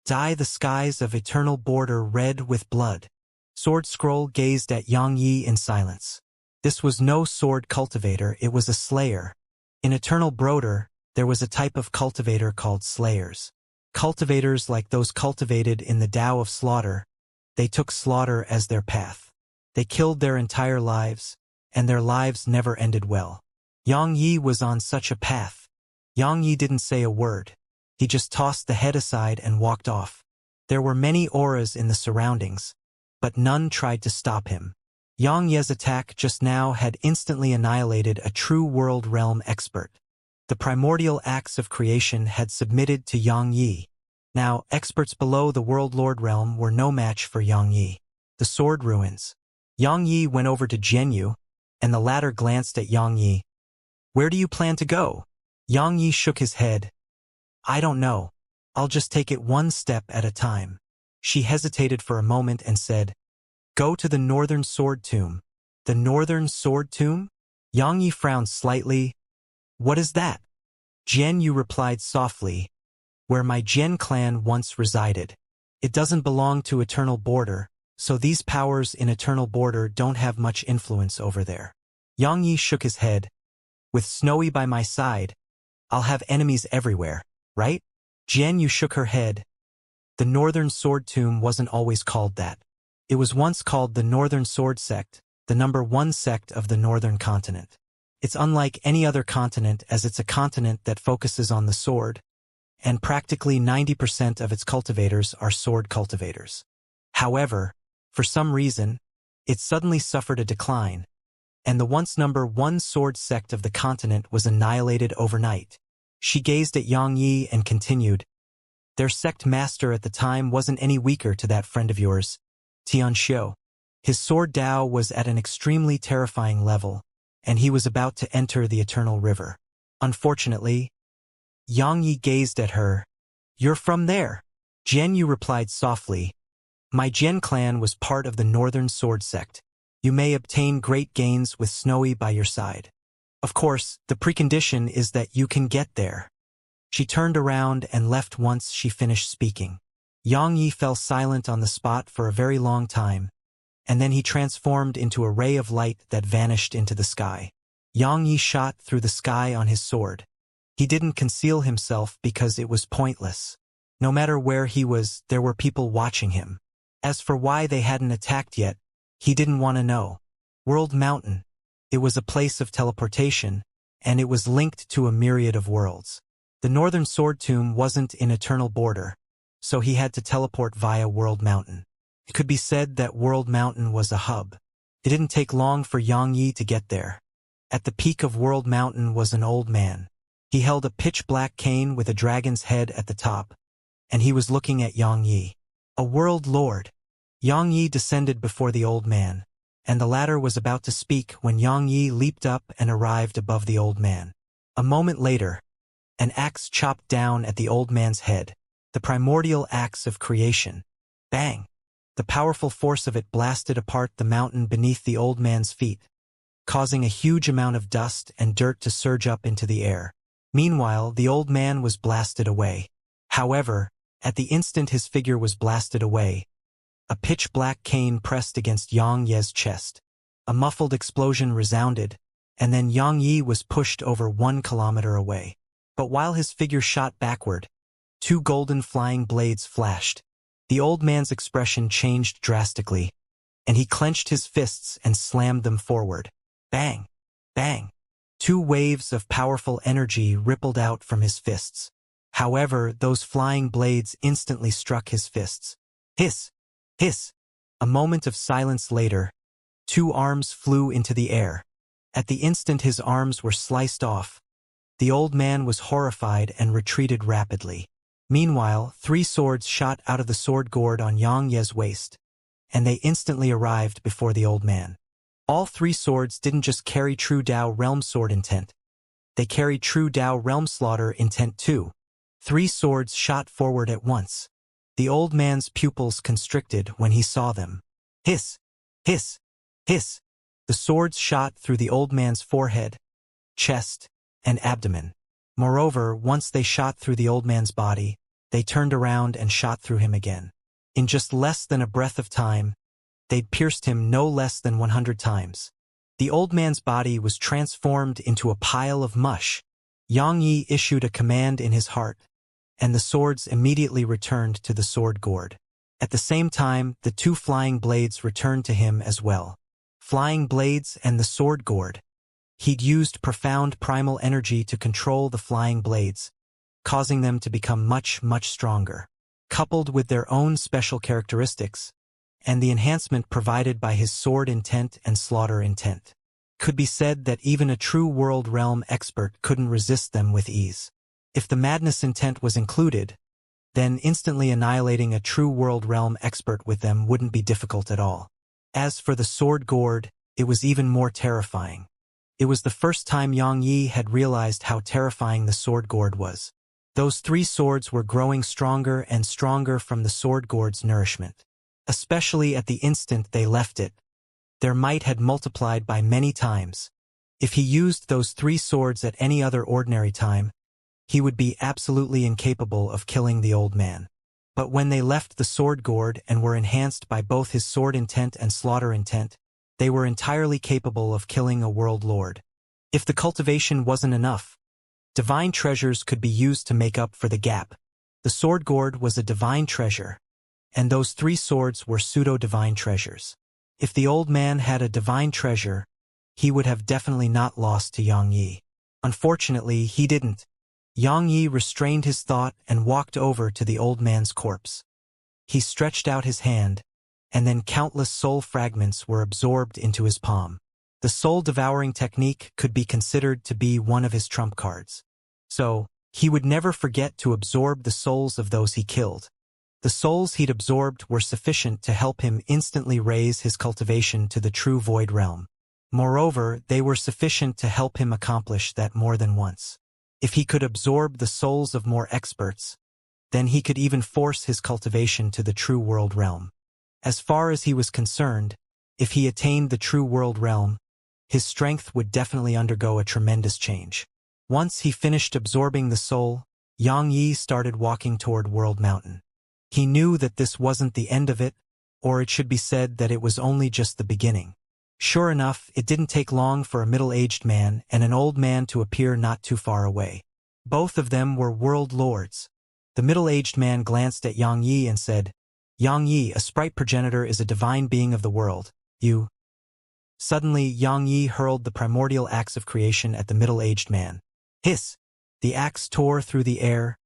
Dye the skies of eternal border red with blood. Sword Scroll gazed at Yang Yi in silence. This was no sword cultivator, it was a slayer. In eternal border, there was a type of cultivator called slayers. Cultivators like those cultivated in the Tao of slaughter, they took slaughter as their path. They killed their entire lives, and their lives never ended well. Yang Yi was on such a path. Yang Yi didn't say a word. He just tossed the head aside and walked off. There were many auras in the surroundings, but none tried to stop him. Yang Ye's attack just now had instantly annihilated a true world realm expert. The primordial acts of creation had submitted to Yang Yi. Now, experts below the World Lord realm were no match for Yang Yi. The sword ruins. Yang Yi went over to Jianyu, and the latter glanced at Yang Yi. "Where do you plan to go?" Yang Yi shook his head. "I don't know. I'll just take it one step at a time." She hesitated for a moment and said, "Go to the Northern Sword Tomb." "The Northern Sword Tomb?" Yang Yi frowned slightly. "What is that?" Jianyu replied softly, "Where my Jian clan once resided. It doesn't belong to Eternal Border, so these powers in Eternal Border don't have much influence over there." Yang Yi shook his head. "With Snowy by my side, I'll have enemies everywhere, right?" Jianyu shook her head. "The Northern Sword Tomb wasn't always called that. It was once called the Northern Sword Sect, the #1 sect of the Northern Continent. It's unlike any other continent as it's a continent that focuses on the sword, and practically 90% of its cultivators are sword cultivators. However, for some reason, it suddenly suffered a decline, and the once #1 sword sect of the continent was annihilated overnight." She gazed at Yang Yi and continued, "Their sect master at the time wasn't any weaker to that friend of yours, Xianxia. His sword Tao was at an extremely terrifying level, and he was about to enter the Eternal River. Unfortunately." Yang Yi gazed at her. "You're from there?" Jianyu replied softly, "My Jian clan was part of the Northern Sword Sect. You may obtain great gains with Snowy by your side. Of course, the precondition is that you can get there." She turned around and left once she finished speaking. Yang Yi fell silent on the spot for a very long time, and then he transformed into a ray of light that vanished into the sky. Yang Yi shot through the sky on his sword. He didn't conceal himself because it was pointless. No matter where he was, there were people watching him. As for why they hadn't attacked yet, he didn't want to know. World Mountain. It was a place of teleportation, and it was linked to a myriad of worlds. The Northern Sword Tomb wasn't in Eternal Border, so he had to teleport via World Mountain. It could be said that World Mountain was a hub. It didn't take long for Yang Yi to get there. At the peak of World Mountain was an old man. He held a pitch-black cane with a dragon's head at the top, and he was looking at Yang Yi. "A world lord." Yang Yi descended before the old man, and the latter was about to speak when Yang Yi leaped up and arrived above the old man. A moment later, an axe chopped down at the old man's head, the primordial axe of creation. Bang! The powerful force of it blasted apart the mountain beneath the old man's feet, causing a huge amount of dust and dirt to surge up into the air. Meanwhile, the old man was blasted away. However, at the instant his figure was blasted away, a pitch-black cane pressed against Yang Ye's chest. A muffled explosion resounded, and then Yang Yi was pushed over 1 kilometer away. But while his figure shot backward, 2 golden flying blades flashed. The old man's expression changed drastically, and he clenched his fists and slammed them forward. Bang! Bang! 2 waves of powerful energy rippled out from his fists. However, those flying blades instantly struck his fists. Hiss! Hiss! A moment of silence later, 2 arms flew into the air. At the instant his arms were sliced off, the old man was horrified and retreated rapidly. Meanwhile, 3 swords shot out of the sword gourd on Yang Ye's waist, and they instantly arrived before the old man. All 3 swords didn't just carry true Tao realm sword intent. They carried true Tao realm slaughter intent too. 3 swords shot forward at once. The old man's pupils constricted when he saw them. Hiss! Hiss! Hiss! The swords shot through the old man's forehead, chest, and abdomen. Moreover, once they shot through the old man's body, they turned around and shot through him again. In just less than a breath of time, they'd pierced him no less than 100 times. The old man's body was transformed into a pile of mush. Xianxia issued a command in his heart, and the swords immediately returned to the sword gourd. At the same time, the two flying blades returned to him as well. Flying blades and the sword gourd. He'd used profound primal energy to control the flying blades, causing them to become much, much stronger. Coupled with their own special characteristics, and the enhancement provided by his sword intent and slaughter intent, could be said that even a true world realm expert couldn't resist them with ease. If the madness intent was included, then instantly annihilating a true world realm expert with them wouldn't be difficult at all. As for the sword gourd, it was even more terrifying. It was the first time Xianxia had realized how terrifying the sword gourd was. Those three swords were growing stronger and stronger from the sword gourd's nourishment. Especially at the instant they left it, their might had multiplied by many times. If he used those three swords at any other ordinary time, he would be absolutely incapable of killing the old man. But when they left the sword gourd and were enhanced by both his sword intent and slaughter intent, they were entirely capable of killing a world lord. If the cultivation wasn't enough, divine treasures could be used to make up for the gap. The sword gourd was a divine treasure, and those three swords were pseudo-divine treasures. If the old man had a divine treasure, he would have definitely not lost to Xianxia. Unfortunately, he didn't. Xianxia restrained his thought and walked over to the old man's corpse. He stretched out his hand, and then countless soul fragments were absorbed into his palm. The soul-devouring technique could be considered to be one of his trump cards. So, he would never forget to absorb the souls of those he killed. The souls he'd absorbed were sufficient to help him instantly raise his cultivation to the true void realm. Moreover, they were sufficient to help him accomplish that more than once. If he could absorb the souls of more experts, then he could even force his cultivation to the true world realm. As far as he was concerned, if he attained the true world realm, his strength would definitely undergo a tremendous change. Once he finished absorbing the soul, Xianxia started walking toward World Mountain. He knew that this wasn't the end of it, or it should be said that it was only just the beginning. Sure enough, it didn't take long for a middle-aged man and an old man to appear not too far away. Both of them were world lords. The middle-aged man glanced at Xianxia and said, "Xianxia, a sprite progenitor is a divine being of the world. You." Suddenly, Xianxia hurled the primordial axe of creation at the middle-aged man. Hiss! The axe tore through the air,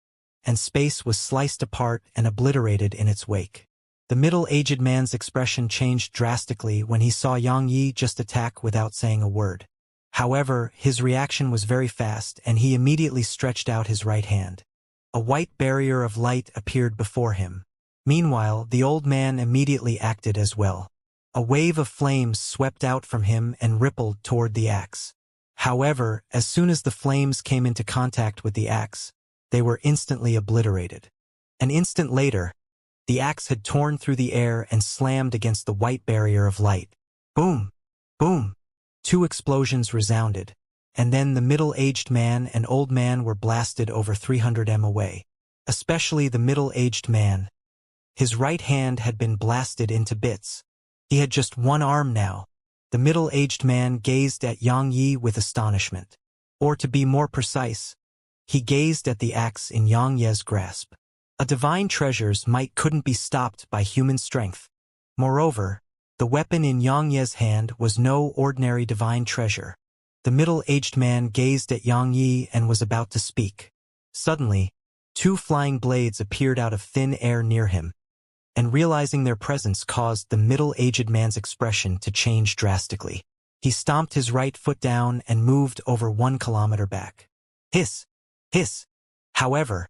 and space was sliced apart and obliterated in its wake. The middle-aged man's expression changed drastically when he saw Xianxia just attack without saying a word. However, his reaction was very fast, and he immediately stretched out his right hand. A white barrier of light appeared before him. Meanwhile, the old man immediately acted as well. A wave of flames swept out from him and rippled toward the axe. However, as soon as the flames came into contact with the axe, they were instantly obliterated. An instant later, the axe had torn through the air and slammed against the white barrier of light. Boom! Boom! Two explosions resounded, and then the middle-aged man and old man were blasted over 300 m away. Especially the middle-aged man. His right hand had been blasted into bits. He had just one arm now. The middle-aged man gazed at Xianxia with astonishment. Or to be more precise, he gazed at the axe in Xianxia's grasp. A divine treasure's might couldn't be stopped by human strength. Moreover, the weapon in Xianxia's hand was no ordinary divine treasure. The middle-aged man gazed at Xianxia and was about to speak. Suddenly, two flying blades appeared out of thin air near him, and realizing their presence caused the middle-aged man's expression to change drastically. He stomped his right foot down and moved over 1 kilometer back. Hiss! Hiss! However,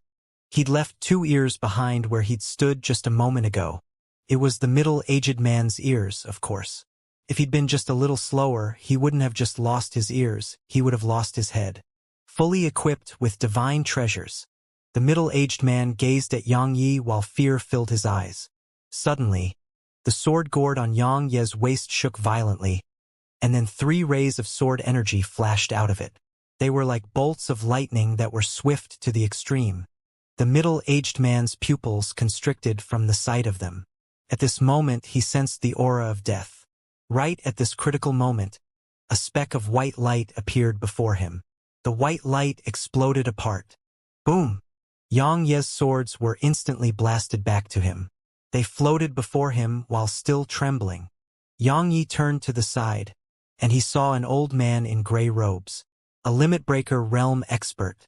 he'd left 2 ears behind where he'd stood just a moment ago. It was the middle-aged man's ears, of course. If he'd been just a little slower, he wouldn't have just lost his ears, he would have lost his head. Fully equipped with divine treasures, the middle-aged man gazed at Xianxia while fear filled his eyes. Suddenly, the sword gourd on Xianxia's waist shook violently, and then 3 rays of sword energy flashed out of it. They were like bolts of lightning that were swift to the extreme. The middle-aged man's pupils constricted from the sight of them. At this moment he sensed the aura of death. Right at this critical moment, a speck of white light appeared before him. The white light exploded apart. Boom! Yang Ye's swords were instantly blasted back to him. They floated before him while still trembling. Yang Yi turned to the side, and he saw an old man in gray robes, a limit-breaker realm expert.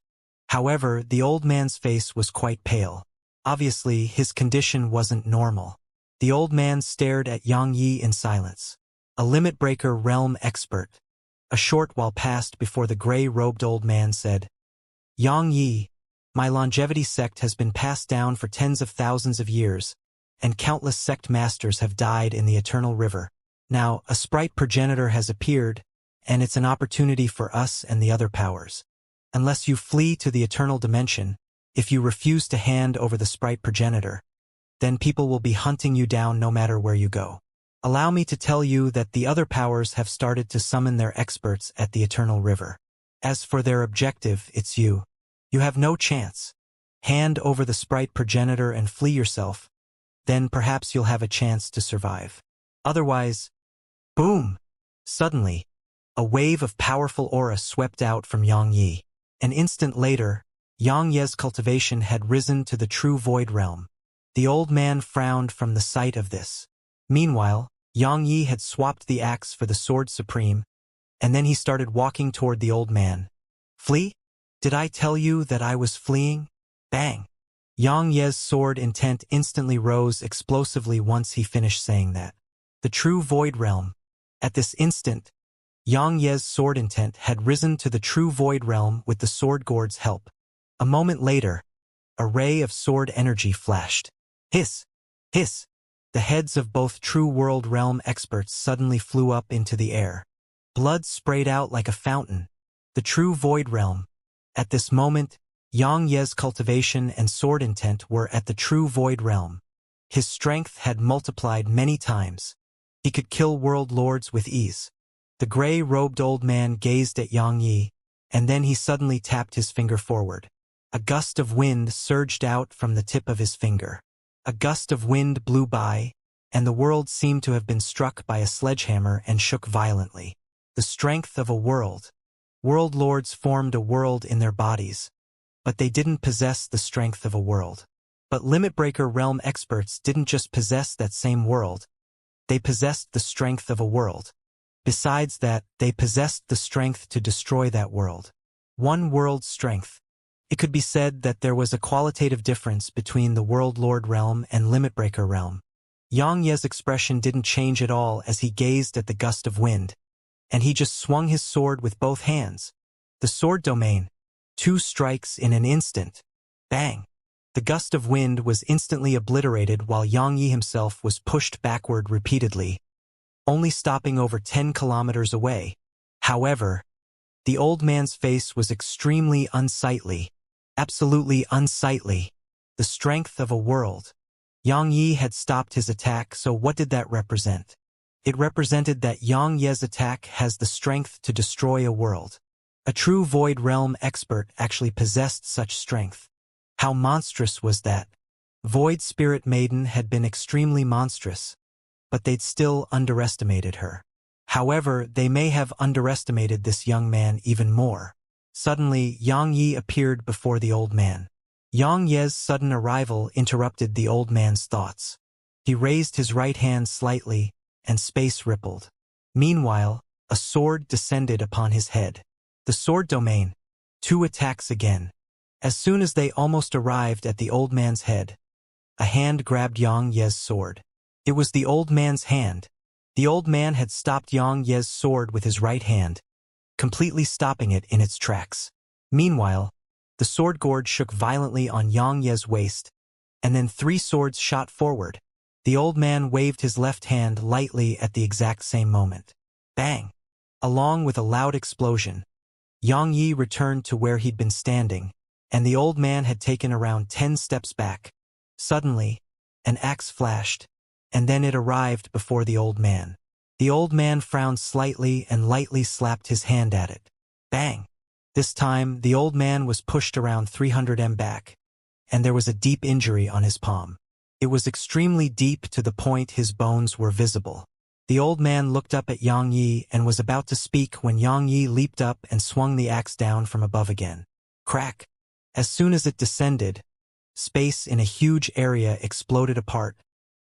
However, the old man's face was quite pale. Obviously, his condition wasn't normal. The old man stared at Yang Yi in silence. A limit-breaker realm expert. A short while passed before the gray-robed old man said, "Yang Yi, my longevity sect has been passed down for tens of thousands of years, and countless sect masters have died in the eternal river. Now, a sprite progenitor has appeared, and it's an opportunity for us and the other powers. Unless you flee to the eternal dimension, if you refuse to hand over the sprite progenitor, then people will be hunting you down no matter where you go. Allow me to tell you that the other powers have started to summon their experts at the eternal river. As for their objective, it's you. You have no chance. Hand over the sprite progenitor and flee yourself, then perhaps you'll have a chance to survive. Otherwise, boom! Suddenly, a wave of powerful aura swept out from Yang Yi. An instant later, Yang Ye's cultivation had risen to the true void realm. The old man frowned from the sight of this. Meanwhile, Yang Yi had swapped the axe for the sword supreme, and then he started walking toward the old man. Flee? Did I tell you that I was fleeing? Bang! Yang Ye's sword intent instantly rose explosively once he finished saying that. The true void realm. At this instant, Yang Ye's sword intent had risen to the true void realm with the sword gourd's help. A moment later, a ray of sword energy flashed. Hiss! Hiss! The heads of both true world realm experts suddenly flew up into the air. Blood sprayed out like a fountain. The true void realm. At this moment, Yang Ye's cultivation and sword intent were at the true void realm. His strength had multiplied many times. He could kill world lords with ease. The gray-robed old man gazed at Yang Yi, and then he suddenly tapped his finger forward. A gust of wind surged out from the tip of his finger. A gust of wind blew by, and the world seemed to have been struck by a sledgehammer and shook violently. The strength of a world. World lords formed a world in their bodies, but they didn't possess the strength of a world. But limit-breaker realm experts didn't just possess that same world. They possessed the strength of a world. Besides that, they possessed the strength to destroy that world. One world's strength. It could be said that there was a qualitative difference between the World Lord realm and Limit-breaker realm. Yang Ye's expression didn't change at all as he gazed at the gust of wind, and he just swung his sword with both hands. The sword domain. 2 strikes in an instant. Bang! The gust of wind was instantly obliterated while Yang Yi himself was pushed backward repeatedly, only stopping over 10 kilometers away. However, the old man's face was extremely unsightly. Absolutely unsightly. The strength of a world. Yang Yi had stopped his attack, so what did that represent? It represented that Yang Ye's attack has the strength to destroy a world. A true Void Realm expert actually possessed such strength. How monstrous was that? Void Spirit Maiden had been extremely monstrous, but they'd still underestimated her. However, they may have underestimated this young man even more. Suddenly, Yang Yi appeared before the old man. Yang Ye's sudden arrival interrupted the old man's thoughts. He raised his right hand slightly, and space rippled. Meanwhile, a sword descended upon his head. The sword domain. 2 attacks again. As soon as they almost arrived at the old man's head, a hand grabbed Yang Ye's sword. It was the old man's hand. The old man had stopped Yang Ye's sword with his right hand, completely stopping it in its tracks. Meanwhile, the sword gourd shook violently on Yang Ye's waist, and then 3 swords shot forward. The old man waved his left hand lightly at the exact same moment. Bang! Along with a loud explosion, Yang Yi returned to where he'd been standing, and the old man had taken around 10 steps back. Suddenly, an axe flashed, and then it arrived before the old man. The old man frowned slightly and lightly slapped his hand at it. Bang! This time, the old man was pushed around 300 m back. and there was a deep injury on his palm. It was extremely deep to the point his bones were visible. The old man looked up at Yang Yi and was about to speak when Yang Yi leaped up and swung the axe down from above again. Crack! As soon as it descended, space in a huge area exploded apart,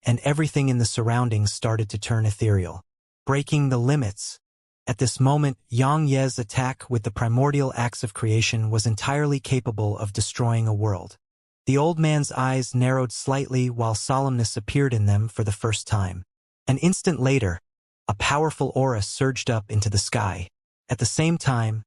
and everything in the surroundings started to turn ethereal, breaking the limits. At this moment, Yang Ye's attack with the primordial axe of creation was entirely capable of destroying a world. The old man's eyes narrowed slightly while solemnness appeared in them for the first time. An instant later, a powerful aura surged up into the sky. At the same time,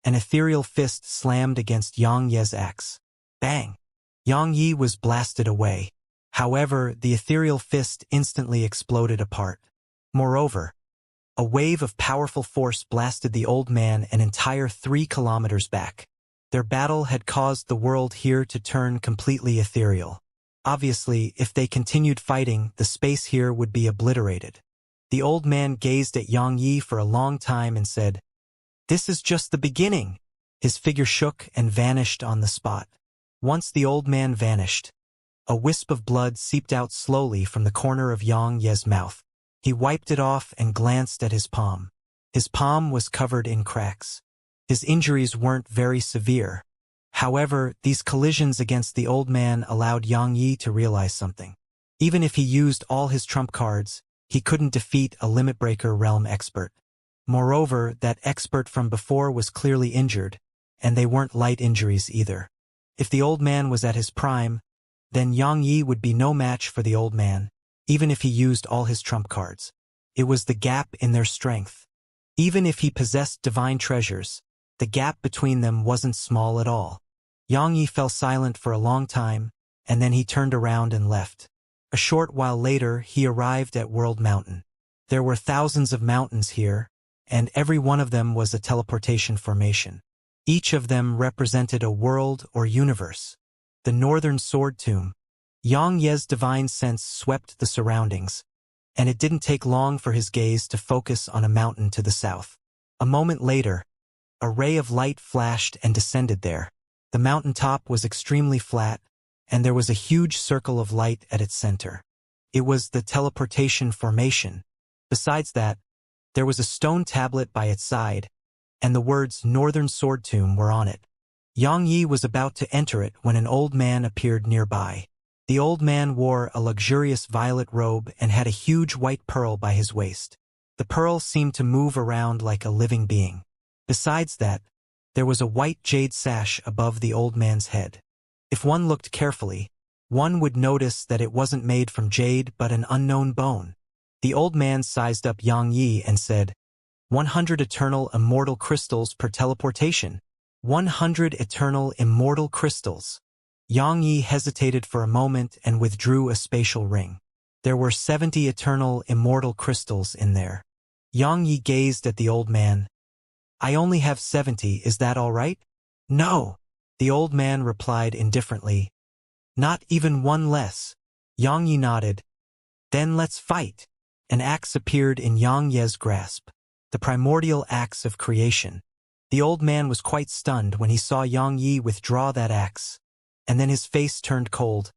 an ethereal fist slammed against Yang Ye's axe. Bang! Yang Yi was blasted away. However, the ethereal fist instantly exploded apart. Moreover, a wave of powerful force blasted the old man an entire 3 kilometers back. Their battle had caused the world here to turn completely ethereal. Obviously, if they continued fighting, the space here would be obliterated. The old man gazed at Yang Yi for a long time and said, "This is just the beginning." His figure shook and vanished on the spot. Once the old man vanished, a wisp of blood seeped out slowly from the corner of Yang Ye's mouth. He wiped it off and glanced at his palm. His palm was covered in cracks. His injuries weren't very severe. However, these collisions against the old man allowed Yang Yi to realize something. Even if he used all his trump cards, he couldn't defeat a limit breaker realm expert. Moreover, that expert from before was clearly injured, and they weren't light injuries either. If the old man was at his prime, then Yang Yi would be no match for the old man, even if he used all his trump cards. It was the gap in their strength. Even if he possessed divine treasures, the gap between them wasn't small at all. Yang Yi fell silent for a long time, and then he turned around and left. A short while later, he arrived at World Mountain. There were thousands of mountains here, and every one of them was a teleportation formation. Each of them represented a world or universe. The Northern Sword Tomb. Yang Ye's divine sense swept the surroundings, and it didn't take long for his gaze to focus on a mountain to the south. A moment later, a ray of light flashed and descended there. The mountain top was extremely flat, and there was a huge circle of light at its center. It was the teleportation formation. Besides that, there was a stone tablet by its side, and the words Northern Sword Tomb were on it. Yang Yi was about to enter it when an old man appeared nearby. The old man wore a luxurious violet robe and had a huge white pearl by his waist. The pearl seemed to move around like a living being. Besides that, there was a white jade sash above the old man's head. If one looked carefully, one would notice that it wasn't made from jade but an unknown bone. The old man sized up Yang Yi and said, 100 eternal immortal crystals per teleportation. 100 eternal immortal crystals. Yang Yi hesitated for a moment and withdrew a spatial ring. There were 70 eternal immortal crystals in there. Yang Yi gazed at the old man. "I only have 70, is that all right?" "No," the old man replied indifferently. "Not even one less." Yang Yi nodded. "Then let's fight." An axe appeared in Yang Ye's grasp. The primordial axe of creation. The old man was quite stunned when he saw Yang Yi withdraw that axe, and then his face turned cold.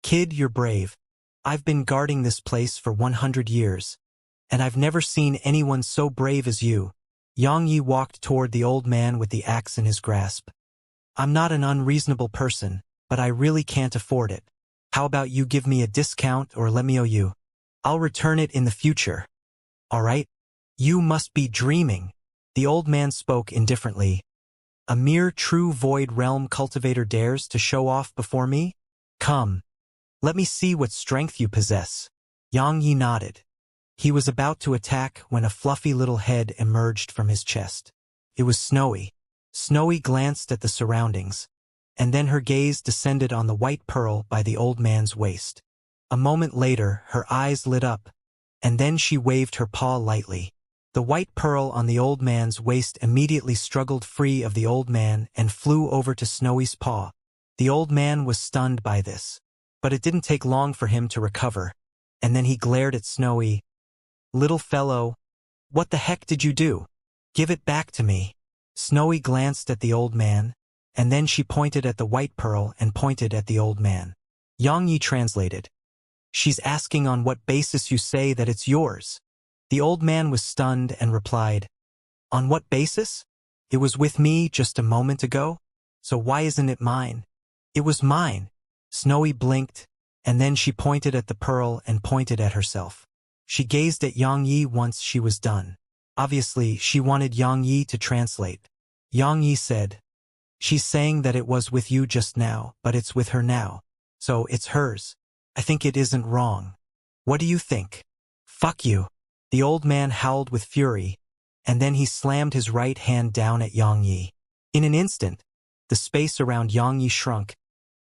"Kid, you're brave. I've been guarding this place for 100 years, and I've never seen anyone so brave as you." Yang Yi walked toward the old man with the axe in his grasp. "I'm not an unreasonable person, but I really can't afford it. How about you give me a discount or let me owe you? I'll return it in the future." "All right?" "You must be dreaming." The old man spoke indifferently. "A mere true void realm cultivator dares to show off before me? Come, let me see what strength you possess." Yang Yi nodded. He was about to attack when a fluffy little head emerged from his chest. It was Snowy. Snowy glanced at the surroundings, and then her gaze descended on the white pearl by the old man's waist. A moment later, her eyes lit up, and then she waved her paw lightly. The white pearl on the old man's waist immediately struggled free of the old man and flew over to Snowy's paw. The old man was stunned by this, but it didn't take long for him to recover, and then he glared at Snowy. "Little fellow, what the heck did you do? Give it back to me." Snowy glanced at the old man, and then she pointed at the white pearl and pointed at the old man. Yang Yi translated. She's asking on what basis you say that it's yours. The old man was stunned and replied, on what basis? It was with me just a moment ago, so why isn't it mine? It was mine. Snowy blinked, and then she pointed at the pearl and pointed at herself. She gazed at Yang Yi once she was done. Obviously, she wanted Yang Yi to translate. Yang Yi said, she's saying that it was with you just now, but it's with her now. So it's hers. I think it isn't wrong. What do you think? Fuck you. The old man howled with fury, and then he slammed his right hand down at Yang Yi. In an instant, the space around Yang Yi shrunk,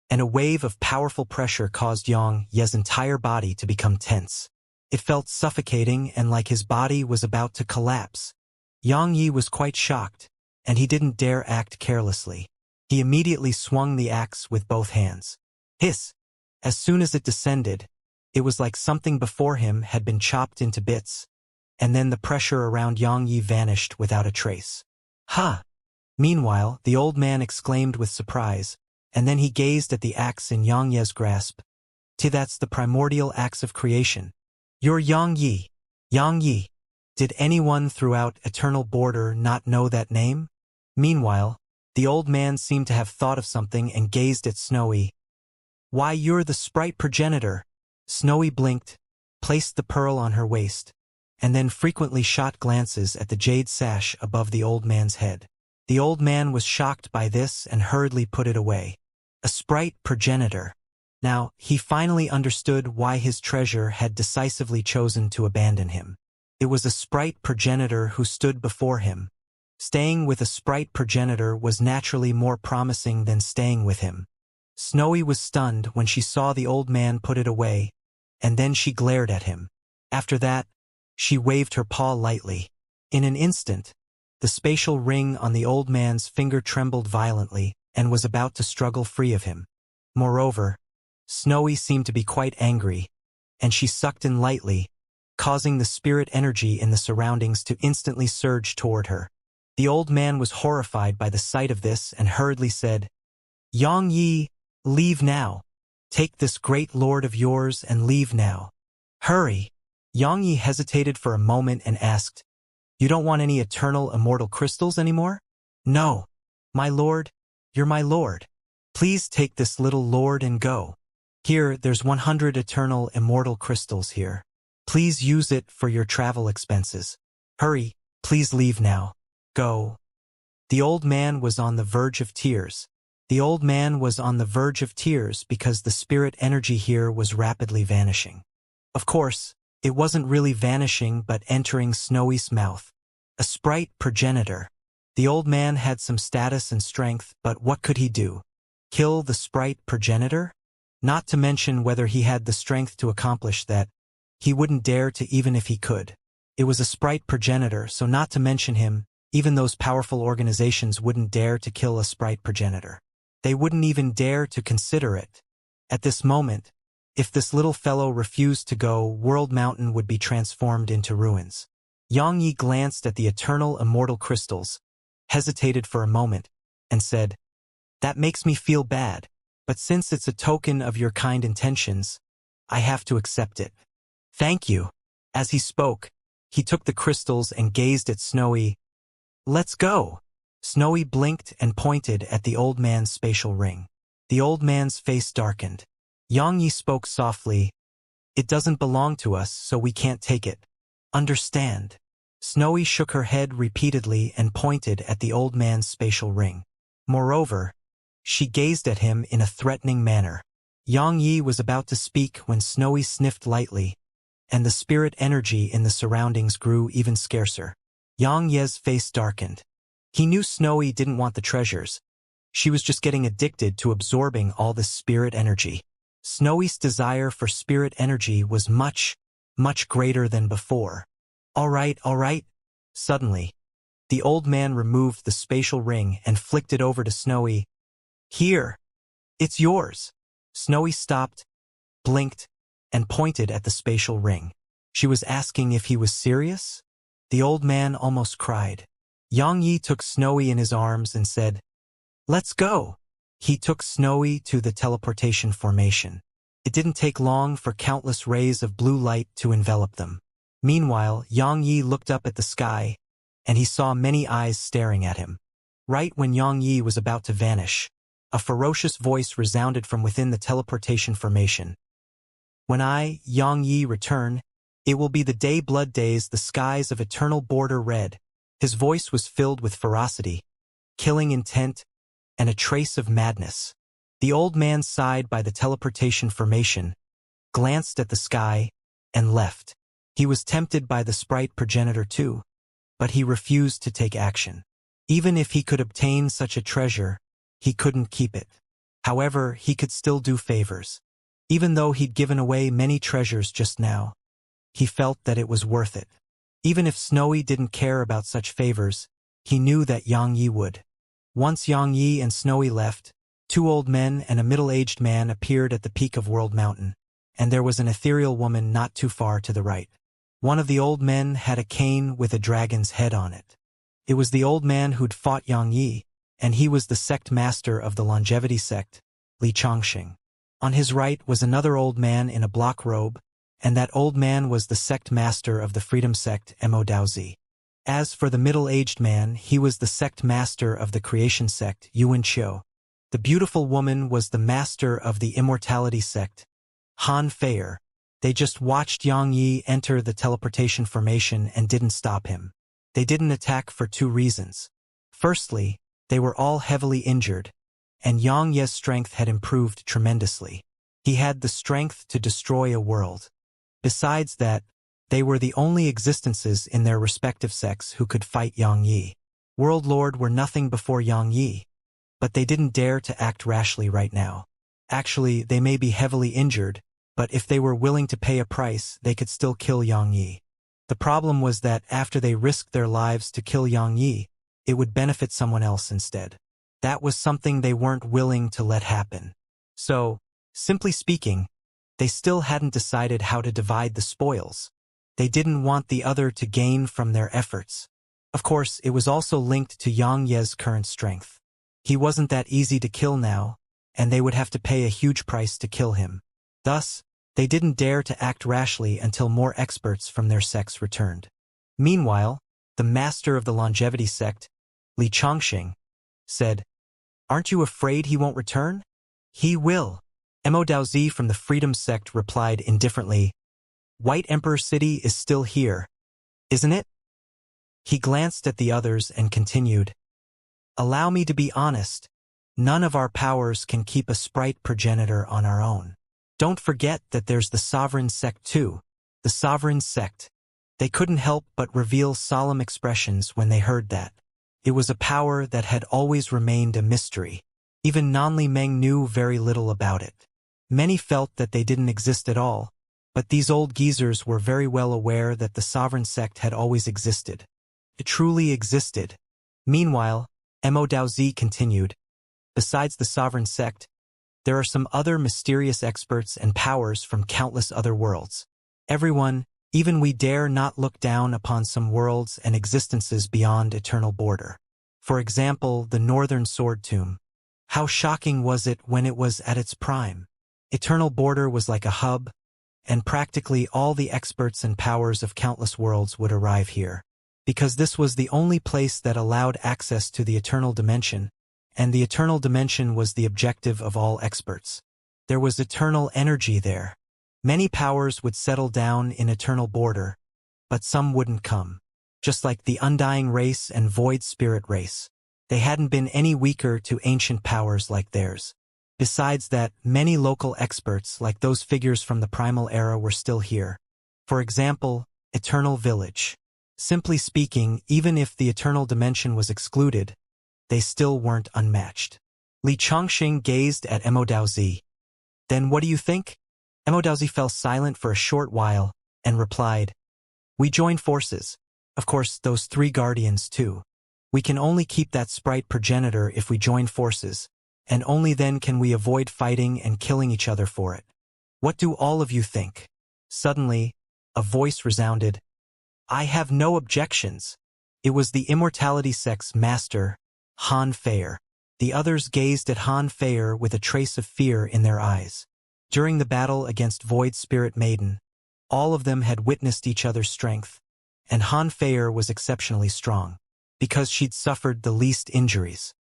and a wave of powerful pressure caused Yang Yi's entire body to become tense. It felt suffocating and like his body was about to collapse. Yang Yi was quite shocked, and he didn't dare act carelessly. He immediately swung the axe with both hands. Hiss! As soon as it descended, it was like something before him had been chopped into bits, and then the pressure around Yang Yi vanished without a trace. Ha! Meanwhile, the old man exclaimed with surprise, and then he gazed at the axe in Yang Yi's grasp. That's the primordial axe of creation. You're Yang Yi. Yang Yi. Did anyone throughout Eternal Border not know that name? Meanwhile, the old man seemed to have thought of something and gazed at Snowy. Why, you're the sprite progenitor. Snowy blinked, placed the pearl on her waist, and then frequently shot glances at the jade sash above the old man's head. The old man was shocked by this and hurriedly put it away. A sprite progenitor. Now, he finally understood why his treasure had decisively chosen to abandon him. It was a sprite progenitor who stood before him. Staying with a sprite progenitor was naturally more promising than staying with him. Snowy was stunned when she saw the old man put it away, and then she glared at him. After that, she waved her paw lightly. In an instant, the spatial ring on the old man's finger trembled violently and was about to struggle free of him. Moreover, Snowy seemed to be quite angry, and she sucked in lightly, causing the spirit energy in the surroundings to instantly surge toward her. The old man was horrified by the sight of this and hurriedly said, Yang Yi, leave now. Take this great lord of yours and leave now. Hurry. Yang Yi hesitated for a moment and asked, You don't want any eternal immortal crystals anymore? No. My lord, you're my lord. Please take this little lord and go. Here, there's 100 eternal immortal crystals here. Please use it for your travel expenses. Hurry, please leave now. Go. The old man was on the verge of tears. The old man was on the verge of tears because the spirit energy here was rapidly vanishing. Of course, it wasn't really vanishing but entering Snowy's mouth. A sprite progenitor. The old man had some status and strength, but what could he do? Kill the sprite progenitor? Not to mention whether he had the strength to accomplish that. He wouldn't dare to even if he could. It was a sprite progenitor, so not to mention him, even those powerful organizations wouldn't dare to kill a sprite progenitor. They wouldn't even dare to consider it. At this moment, if this little fellow refused to go, World Mountain would be transformed into ruins. Yang Yi glanced at the eternal immortal crystals, hesitated for a moment, and said, That makes me feel bad, but since it's a token of your kind intentions, I have to accept it. Thank you. As he spoke, he took the crystals and gazed at Snowy. Let's go. Snowy blinked and pointed at the old man's spatial ring. The old man's face darkened. Yang Yi spoke softly, It doesn't belong to us, so we can't take it. Understand. Snowy shook her head repeatedly and pointed at the old man's spatial ring. Moreover, she gazed at him in a threatening manner. Yang Yi was about to speak when Snowy sniffed lightly, and the spirit energy in the surroundings grew even scarcer. Yang Yi's face darkened. He knew Snowy didn't want the treasures. She was just getting addicted to absorbing all this spirit energy. Snowy's desire for spirit energy was much, much greater than before. All right. Suddenly, the old man removed the spatial ring and flicked it over to Snowy. Here. It's yours. Snowy stopped, blinked, and pointed at the spatial ring. She was asking if he was serious? The old man almost cried. Yang Yi took Snowy in his arms and said, Let's go. He took Snowy to the teleportation formation. It didn't take long for countless rays of blue light to envelop them. Meanwhile, Yang Yi looked up at the sky, and he saw many eyes staring at him. Right when Yang Yi was about to vanish, a ferocious voice resounded from within the teleportation formation. When I, Yang Yi, return, it will be the day blood days, the skies of eternal border red. His voice was filled with ferocity, killing intent, and a trace of madness. The old man sighed by the teleportation formation, glanced at the sky, and left. He was tempted by the sprite progenitor too, but he refused to take action. Even if he could obtain such a treasure, he couldn't keep it. However, he could still do favors. Even though he'd given away many treasures just now, he felt that it was worth it. Even if Snowy didn't care about such favors, he knew that Yang Yi would. Once Yang Yi and Snowy left, 2 old men and a middle-aged man appeared at the peak of World Mountain, and there was an ethereal woman not too far to the right. One of the old men had a cane with a dragon's head on it. It was the old man who'd fought Yang Yi, and he was the sect master of the longevity sect, Xianxia. On his right was another old man in a block robe, and that old man was the sect master of the freedom sect, Imortal. As for the middle-aged man, he was the sect master of the creation sect, Xianxia. The beautiful woman was the master of the immortality sect, Han Feier. They just watched Yang Yi enter the teleportation formation and didn't stop him. They didn't attack for 2 reasons. Firstly, they were all heavily injured, and Yang Ye's strength had improved tremendously. He had the strength to destroy a world. Besides that, they were the only existences in their respective sects who could fight Yang Yi. World Lord were nothing before Yang Yi, but they didn't dare to act rashly right now. Actually, they may be heavily injured, but if they were willing to pay a price, they could still kill Yang Yi. The problem was that after they risked their lives to kill Yang Yi, it would benefit someone else instead. That was something they weren't willing to let happen. So, simply speaking, they still hadn't decided how to divide the spoils. They didn't want the other to gain from their efforts. Of course, it was also linked to Yang Ye's current strength. He wasn't that easy to kill now, and they would have to pay a huge price to kill him. Thus, they didn't dare to act rashly until more experts from their sects returned. Meanwhile, the master of the longevity sect, Xianxia, said, "Aren't you afraid he won't return?" "He will." Immortal from the freedom sect replied indifferently, "White Emperor City is still here, isn't it?" He glanced at the others and continued, "Allow me to be honest. None of our powers can keep a sprite progenitor on our own. Don't forget that there's the sovereign sect too. The sovereign sect." They couldn't help but reveal solemn expressions when they heard that. It was a power that had always remained a mystery. Even Nanli Meng knew very little about it. Many felt that they didn't exist at all, but these old geezers were very well aware that the sovereign sect had always existed. It truly existed. Meanwhile, Immortal continued, "Besides the sovereign sect, there are some other mysterious experts and powers from countless other worlds. Everyone, even we, dare not look down upon some worlds and existences beyond eternal border. For example, the Northern Sword Tomb. How shocking was it when it was at its prime? Eternal border was like a hub, and practically all the experts and powers of countless worlds would arrive here. Because this was the only place that allowed access to the eternal dimension, and the eternal dimension was the objective of all experts. There was eternal energy there. Many powers would settle down in eternal border, but some wouldn't come. Just like the undying race and void spirit race. They hadn't been any weaker to ancient powers like theirs. Besides that, many local experts like those figures from the primal era were still here. For example, Eternal Village. Simply speaking, even if the eternal dimension was excluded, they still weren't unmatched. Xianxia gazed at Immortal. "Then what do you think?" Immortal fell silent for a short while, and replied, "We join forces. Of course, those 3 guardians too. We can only keep that sprite progenitor if we join forces, and only then can we avoid fighting and killing each other for it. What do all of you think?" Suddenly, a voice resounded, "I have no objections." It was the immortality sect's master, Han Feier. The others gazed at Han Feier with a trace of fear in their eyes. During the battle against Void Spirit Maiden, all of them had witnessed each other's strength, and Han Feier was exceptionally strong, because she'd suffered the least injuries.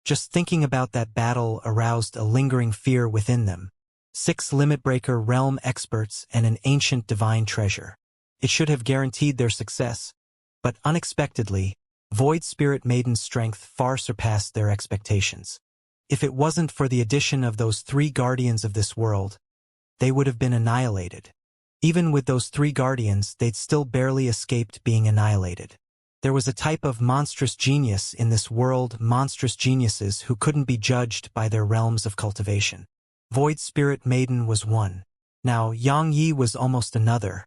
Just thinking about that battle aroused a lingering fear within them. 6 Limitbreaker realm experts and an ancient divine treasure. It should have guaranteed their success, but unexpectedly, Void Spirit Maiden's strength far surpassed their expectations. If it wasn't for the addition of those 3 guardians of this world, they would have been annihilated. Even with those 3 guardians, they'd still barely escaped being annihilated. There was a type of monstrous genius in this world, monstrous geniuses who couldn't be judged by their realms of cultivation. Void Spirit Maiden was one. Now Xianxia was almost another.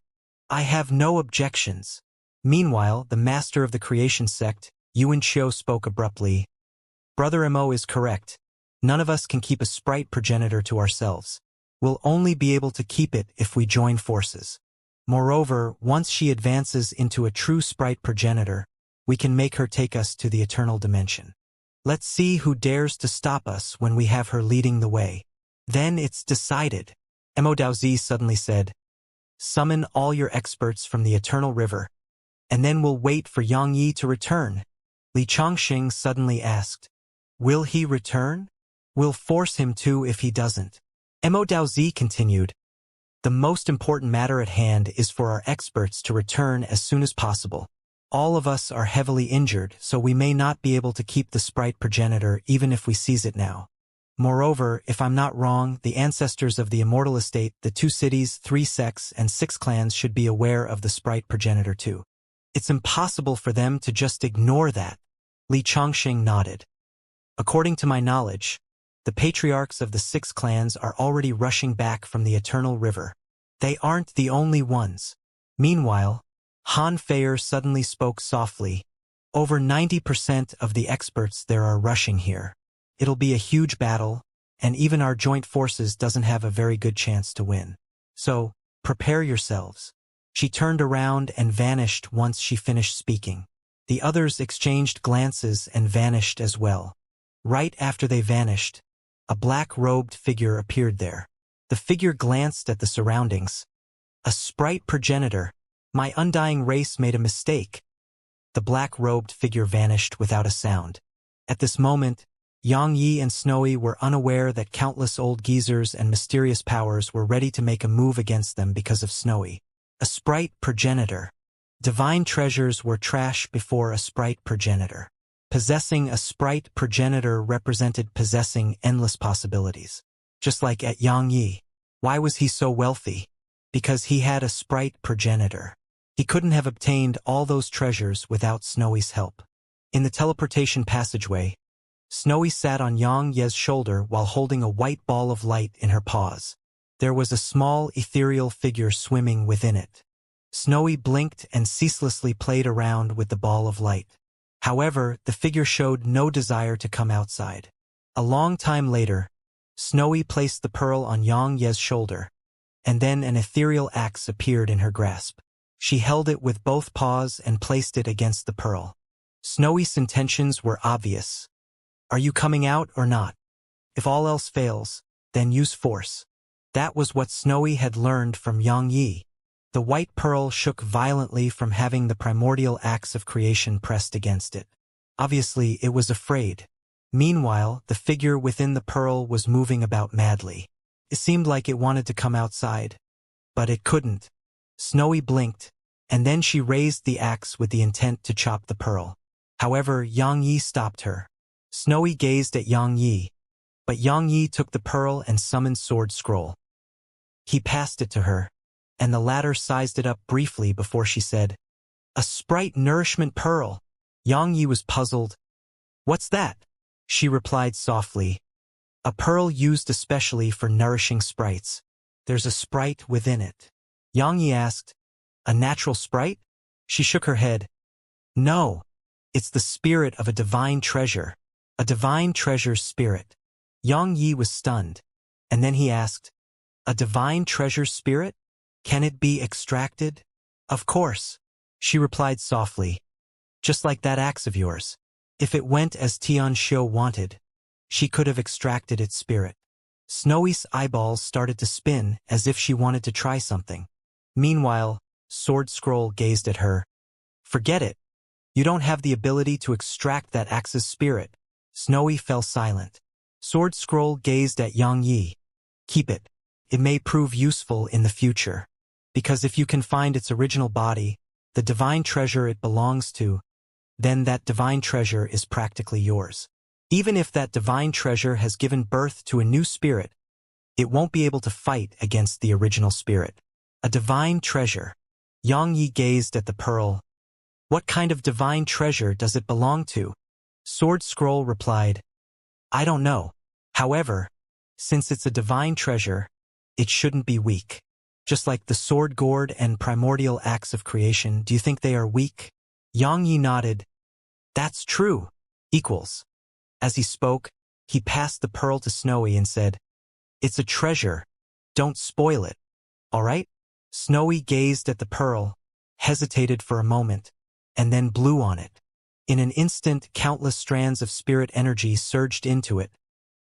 I have no objections. Meanwhile, the master of the creation sect, Xianxia, spoke abruptly. Brother Mo is correct. None of us can keep a sprite progenitor to ourselves. We'll only be able to keep it if we join forces. Moreover, once she advances into a true sprite progenitor, we can make her take us to the eternal dimension. Let's see who dares to stop us when we have her leading the way. Then it's decided. Mo Daozi suddenly said, summon all your experts from the eternal river, and then we'll wait for Xianxia to return. Li Chongqing suddenly asked, will he return? We'll force him to if he doesn't. Mo Daozi continued, the most important matter at hand is for our experts to return as soon as possible. All of us are heavily injured, so we may not be able to keep the sprite progenitor even if we seize it now. Moreover, if I'm not wrong, the ancestors of the Immortal estate, the 2 cities, 3 sects, and 6 clans should be aware of the sprite progenitor too. It's impossible for them to just ignore that. Li Chongqing nodded. According to my knowledge, the patriarchs of the 6 clans are already rushing back from the Eternal River. They aren't the only ones. Meanwhile, Han Feier suddenly spoke softly. Over 90% of the experts there are rushing here. It'll be a huge battle, and even our joint forces doesn't have a very good chance to win. So, prepare yourselves. She turned around and vanished once she finished speaking. The others exchanged glances and vanished as well. Right after they vanished, a black-robed figure appeared there. The figure glanced at the surroundings. A sprite progenitor. My undying race made a mistake. The black-robed figure vanished without a sound. At this moment, Xianxia and Snowy were unaware that countless old geezers and mysterious powers were ready to make a move against them because of Snowy. A sprite progenitor. Divine treasures were trash before a sprite progenitor. Possessing a sprite progenitor represented possessing endless possibilities. Just like at Xianxia. Why was he so wealthy? Because he had a sprite progenitor. He couldn't have obtained all those treasures without Snowy's help. In the teleportation passageway, Snowy sat on Xianxia's shoulder while holding a white ball of light in her paws. There was a small ethereal figure swimming within it. Snowy blinked and ceaselessly played around with the ball of light. However, the figure showed no desire to come outside. A long time later, Snowy placed the pearl on Xianxia's shoulder, and then an ethereal axe appeared in her grasp. She held it with both paws and placed it against the pearl. Snowy's intentions were obvious. Are you coming out or not? If all else fails, then use force. That was what Snowy had learned from Xianxia. The white pearl shook violently from having the primordial axe of creation pressed against it. Obviously, it was afraid. Meanwhile, the figure within the pearl was moving about madly. It seemed like it wanted to come outside, but it couldn't. Snowy blinked, and then she raised the axe with the intent to chop the pearl. However, Xianxia stopped her. Snowy gazed at Xianxia, but Xianxia took the pearl and summoned Sword Scroll. He passed it to her, and the latter sized it up briefly before she said, "A sprite nourishment pearl." Xianxia was puzzled. "What's that?" She replied softly, "A pearl used especially for nourishing sprites. There's a sprite within it." Xianxia asked, "A natural sprite?" She shook her head. "No, it's the spirit of a divine treasure. A divine treasure's spirit." Xianxia was stunned, and then he asked, "A divine treasure's spirit? Can it be extracted?" "Of course," she replied softly, "just like that axe of yours. If it went as Tian Xiu wanted, she could have extracted its spirit. Snowy's eyeballs started to spin as if she wanted to try something. Meanwhile, Sword Scroll gazed at her. Forget it. You don't have the ability to extract that axe's spirit. Snowy fell silent. Sword Scroll gazed at Xianxia. Keep it. It may prove useful in the future. Because if you can find its original body, the divine treasure it belongs to, then that divine treasure is practically yours. Even if that divine treasure has given birth to a new spirit, it won't be able to fight against the original spirit. A divine treasure. Xianxia gazed at the pearl. What kind of divine treasure does it belong to? Sword Scroll replied, I don't know. However, since it's a divine treasure, it shouldn't be weak. Just like the sword gourd and primordial acts of creation, do you think they are weak? Xianxia nodded. That's true. Equals. As he spoke, he passed the pearl to Snowy and said, It's a treasure. Don't spoil it. All right? Snowy gazed at the pearl, hesitated for a moment, and then blew on it. In an instant, countless strands of spirit energy surged into it,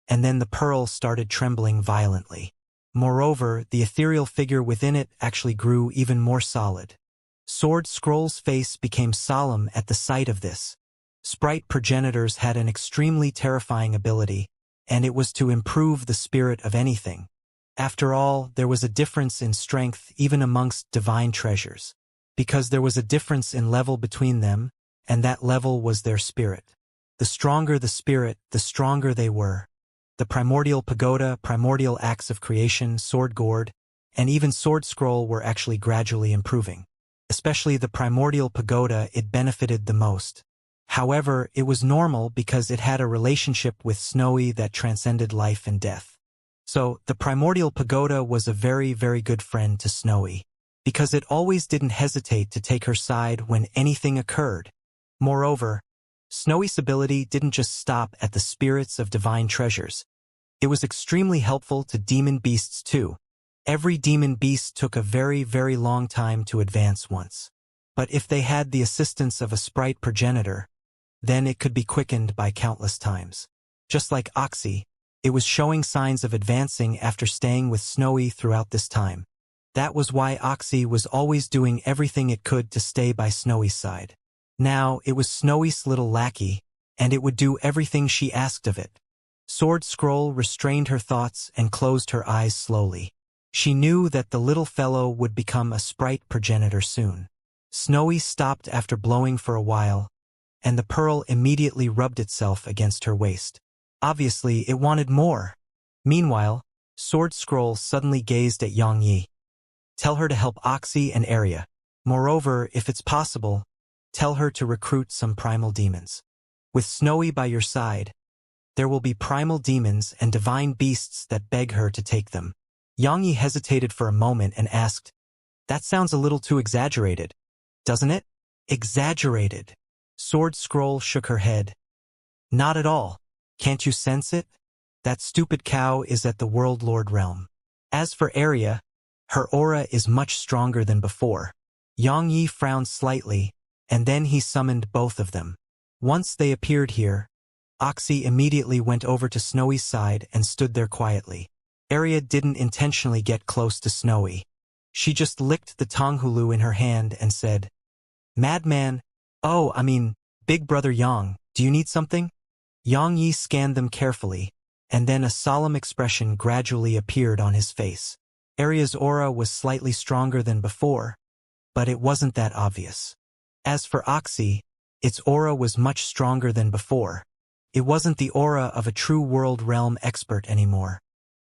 and then the pearl started trembling violently. Moreover, the ethereal figure within it actually grew even more solid. Sword Scroll's face became solemn at the sight of this. Sprite progenitors had an extremely terrifying ability, and it was to improve the spirit of anything. After all, there was a difference in strength even amongst divine treasures, because there was a difference in level between them, and that level was their spirit. The stronger the spirit, the stronger they were. The primordial pagoda, primordial acts of creation, sword gourd, and even sword scroll were actually gradually improving. Especially the primordial pagoda, it benefited the most. However, it was normal because it had a relationship with Snowy that transcended life and death. So, the primordial pagoda was a very, very good friend to Snowy, because it always didn't hesitate to take her side when anything occurred. Moreover, Snowy's ability didn't just stop at the spirits of divine treasures. It was extremely helpful to demon beasts too. Every demon beast took a very, very long time to advance once. But if they had the assistance of a sprite progenitor, then it could be quickened by countless times. Just like Oxy, it was showing signs of advancing after staying with Snowy throughout this time. That was why Oxy was always doing everything it could to stay by Snowy's side. Now, it was Snowy's little lackey, and it would do everything she asked of it. Sword Scroll restrained her thoughts and closed her eyes slowly. She knew that the little fellow would become a sprite progenitor soon. Snowy stopped after blowing for a while, and the pearl immediately rubbed itself against her waist. Obviously, it wanted more. Meanwhile, Sword Scroll suddenly gazed at Xianxia. Tell her to help Oxy and Arya. Moreover, if it's possible, tell her to recruit some primal demons. With Snowy by your side, there will be primal demons and divine beasts that beg her to take them. Xianxia hesitated for a moment and asked, That sounds a little too exaggerated, doesn't it? Exaggerated. Sword Scroll shook her head. Not at all. Can't you sense it? That stupid cow is at the World Lord realm. As for Arya, her aura is much stronger than before. Xianxia frowned slightly, and then he summoned both of them. Once they appeared here, Oxy immediately went over to Snowy's side and stood there quietly. Arya didn't intentionally get close to Snowy. She just licked the Tonghulu in her hand and said, Madman, Big Brother Yang, do you need something? Xianxia scanned them carefully, and then a solemn expression gradually appeared on his face. Arya's aura was slightly stronger than before, but it wasn't that obvious. As for Oxy, its aura was much stronger than before. It wasn't the aura of a true world realm expert anymore.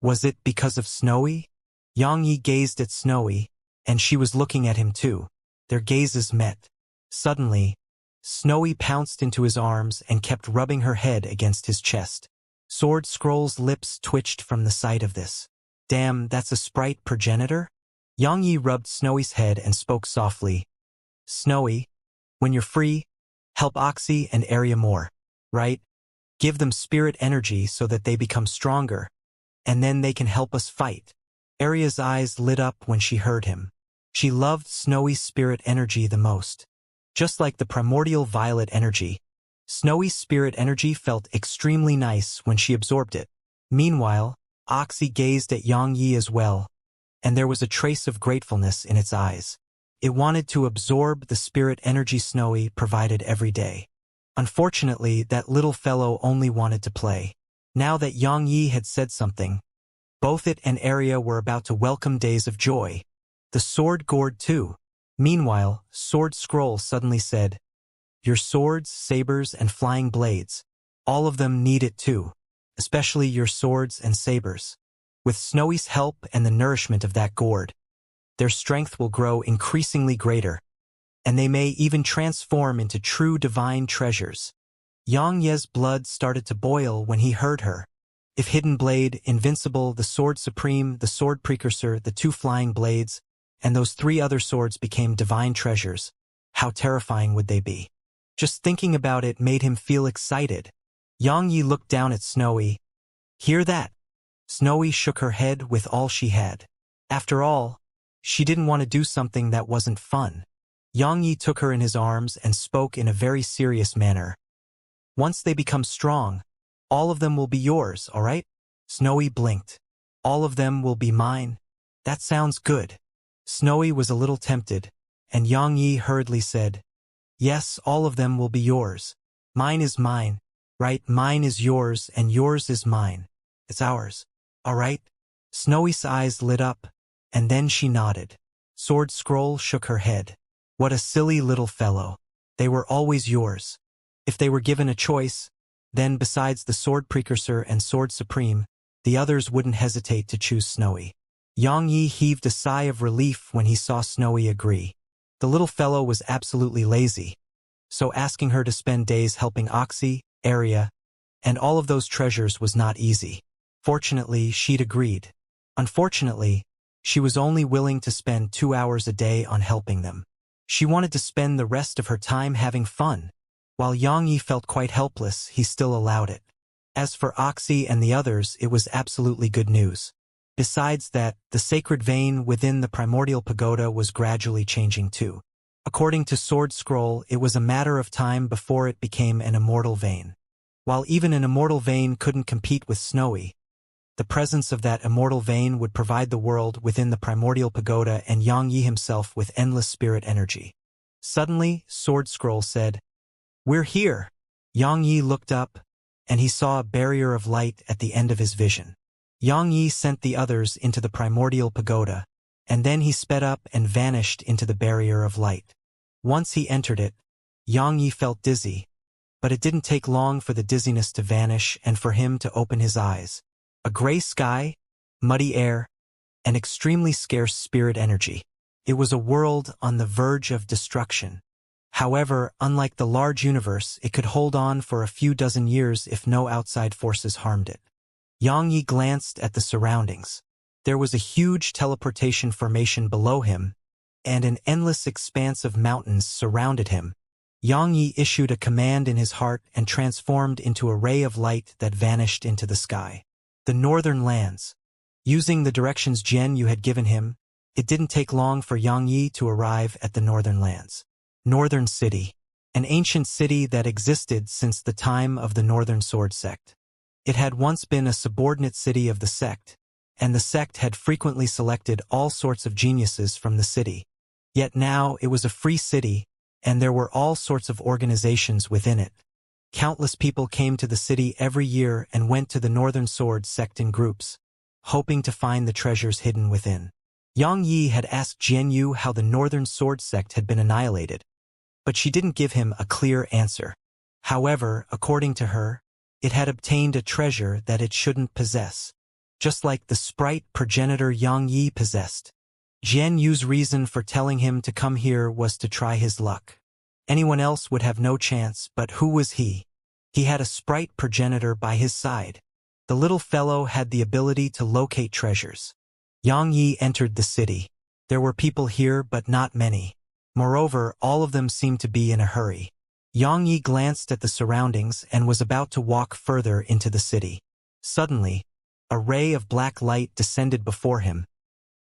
Was it because of Snowy? Xianxia gazed at Snowy, and she was looking at him too. Their gazes met. Suddenly, Snowy pounced into his arms and kept rubbing her head against his chest. Sword Scroll's lips twitched from the sight of this. Damn, that's a sprite progenitor? Xianxia rubbed Snowy's head and spoke softly. Snowy, when you're free, help Oxy and Arya more, right? Give them spirit energy so that they become stronger, and then they can help us fight. Arya's eyes lit up when she heard him. She loved Snowy's spirit energy the most. Just like the primordial violet energy, Snowy's spirit energy felt extremely nice when she absorbed it. Meanwhile, Oxy gazed at Xianxia as well, and there was a trace of gratefulness in its eyes. It wanted to absorb the spirit energy Snowy provided every day. Unfortunately, that little fellow only wanted to play. Now that Xianxia had said something, both it and Arya were about to welcome days of joy. The sword gored too. Meanwhile, Sword Scroll suddenly said, "Your swords, sabers, and flying blades. All of them need it too. Especially your swords and sabers. With Snowy's help and the nourishment of that gourd, their strength will grow increasingly greater, and they may even transform into true divine treasures." Xianxia's blood started to boil when he heard her. If Hidden Blade, Invincible, the Sword Supreme, the Sword Precursor, the two flying blades, and those three other swords became divine treasures, how terrifying would they be? Just thinking about it made him feel excited. Xianxia looked down at Snowy. "Hear that?" Snowy shook her head with all she had. After all, she didn't want to do something that wasn't fun. Xianxia took her in his arms and spoke in a very serious manner. "Once they become strong, all of them will be yours, all right?" Snowy blinked. "All of them will be mine? That sounds good." Snowy was a little tempted, and Xianxia hurriedly said, "Yes, all of them will be yours. Mine is mine, right? Mine is yours, and yours is mine. It's ours. All right?" Snowy's eyes lit up, and then she nodded. Sword Scroll shook her head. "What a silly little fellow. They were always yours. If they were given a choice, then besides the Sword Precursor and Sword Supreme, the others wouldn't hesitate to choose Snowy." Xianxia heaved a sigh of relief when he saw Snowy agree. The little fellow was absolutely lazy, so asking her to spend days helping Oxy, Arya, and all of those treasures was not easy. Fortunately, she'd agreed. Unfortunately, she was only willing to spend 2 hours a day on helping them. She wanted to spend the rest of her time having fun. While Xianxia felt quite helpless, he still allowed it. As for Oxy and the others, it was absolutely good news. Besides that, the sacred vein within the primordial pagoda was gradually changing too. According to Sword Scroll, it was a matter of time before it became an immortal vein. While even an immortal vein couldn't compete with Snowy, the presence of that immortal vein would provide the world within the primordial pagoda and Xianxia himself with endless spirit energy. Suddenly, Sword Scroll said, "We're here." Xianxia looked up, and he saw a barrier of light at the end of his vision. Xianxia sent the others into the primordial pagoda, and then he sped up and vanished into the barrier of light. Once he entered it, Xianxia felt dizzy, but it didn't take long for the dizziness to vanish and for him to open his eyes. A gray sky, muddy air, and extremely scarce spirit energy. It was a world on the verge of destruction. However, unlike the large universe, it could hold on for a few dozen years if no outside forces harmed it. Xianxia glanced at the surroundings. There was a huge teleportation formation below him, and an endless expanse of mountains surrounded him. Xianxia issued a command in his heart and transformed into a ray of light that vanished into the sky. The northern lands. Using the directions Xianyu had given him, it didn't take long for Xianxia to arrive at the northern lands. Northern City. An ancient city that existed since the time of the Northern Sword Sect. It had once been a subordinate city of the Sect, and the Sect had frequently selected all sorts of geniuses from the city. Yet now it was a free city, and there were all sorts of organizations within it. Countless people came to the city every year and went to the Northern Sword Sect in groups, hoping to find the treasures hidden within. Xianxia had asked Jianyu how the Northern Sword Sect had been annihilated, but she didn't give him a clear answer. However, according to her, it had obtained a treasure that it shouldn't possess, just like the sprite progenitor Xianxia possessed. Jianyu's reason for telling him to come here was to try his luck. Anyone else would have no chance, but who was he? He had a sprite progenitor by his side. The little fellow had the ability to locate treasures. Xianxia entered the city. There were people here, but not many. Moreover, all of them seemed to be in a hurry. Xianxia glanced at the surroundings and was about to walk further into the city. Suddenly, a ray of black light descended before him,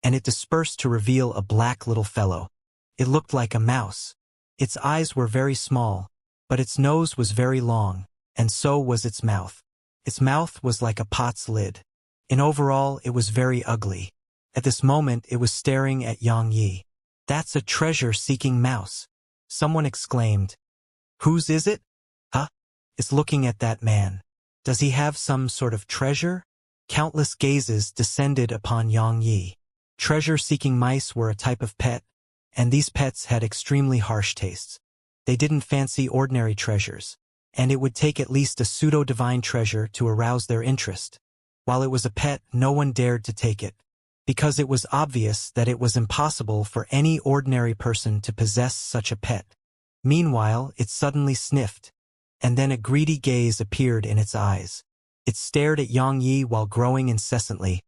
and it dispersed to reveal a black little fellow. It looked like a mouse. Its eyes were very small, but its nose was very long, and so was its mouth. Its mouth was like a pot's lid. In overall, it was very ugly. At this moment, it was staring at Yang Yi. "That's a treasure-seeking mouse," someone exclaimed. "Whose is it?" "Huh? It's looking at that man. Does he have some sort of treasure?" Countless gazes descended upon Yang Yi. Treasure-seeking mice were a type of pet, and these pets had extremely harsh tastes. They didn't fancy ordinary treasures, and it would take at least a pseudo-divine treasure to arouse their interest. While it was a pet, no one dared to take it, because it was obvious that it was impossible for any ordinary person to possess such a pet. Meanwhile, it suddenly sniffed, and then a greedy gaze appeared in its eyes. It stared at Yang Yi while growing incessantly,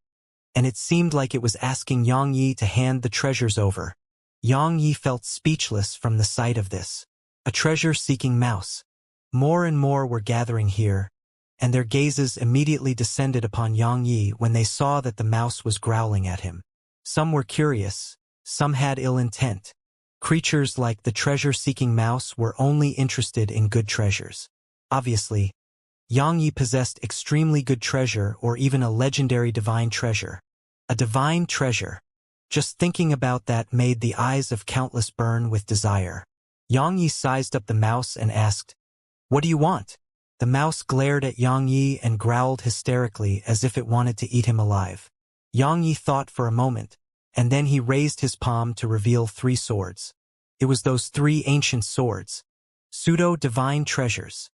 and it seemed like it was asking Yang Yi to hand the treasures over. Yang Yi felt speechless from the sight of this. A treasure-seeking mouse. More and more were gathering here, and their gazes immediately descended upon Yang Yi when they saw that the mouse was growling at him. Some were curious, some had ill intent. Creatures like the treasure-seeking mouse were only interested in good treasures. Obviously, Yang Yi possessed extremely good treasure or even a legendary divine treasure. A divine treasure. Just thinking about that made the eyes of countless burn with desire. Yang Yi sized up the mouse and asked, "What do you want?" The mouse glared at Yang Yi and growled hysterically as if it wanted to eat him alive. Yang Yi thought for a moment, and then he raised his palm to reveal 3 swords. It was those 3 ancient swords. Pseudo-divine treasures.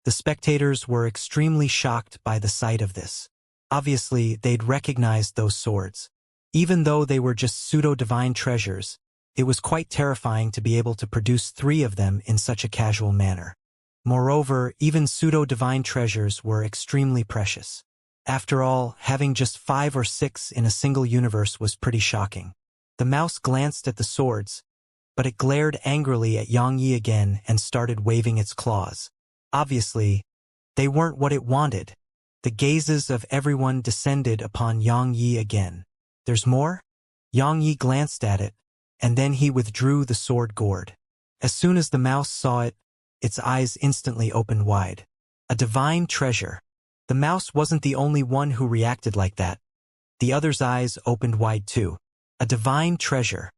The spectators were extremely shocked by the sight of this. Obviously, they'd recognized those swords. Even though they were just pseudo-divine treasures, it was quite terrifying to be able to produce 3 of them in such a casual manner. Moreover, even pseudo-divine treasures were extremely precious. After all, having just 5 or 6 in a single universe was pretty shocking. The mouse glanced at the swords, but it glared angrily at Yang Yi again and started waving its claws. Obviously, they weren't what it wanted. The gazes of everyone descended upon Yang Yi again. "There's more?" Yang Yi glanced at it, and then he withdrew the sword gourd. As soon as the mouse saw it, its eyes instantly opened wide. A divine treasure. The mouse wasn't the only one who reacted like that. The other's eyes opened wide too. A divine treasure.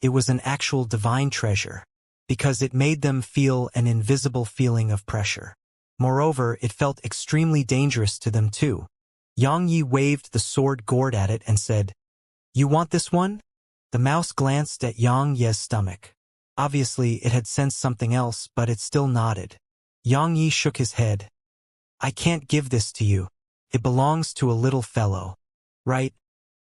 It was an actual divine treasure, because it made them feel an invisible feeling of pressure. Moreover, it felt extremely dangerous to them too. Yang Yi waved the sword gourd at it and said, "You want this one?" The mouse glanced at Yang Yi's stomach. Obviously, it had sensed something else, but it still nodded. Yang Yi shook his head. "I can't give this to you. It belongs to a little fellow. Right?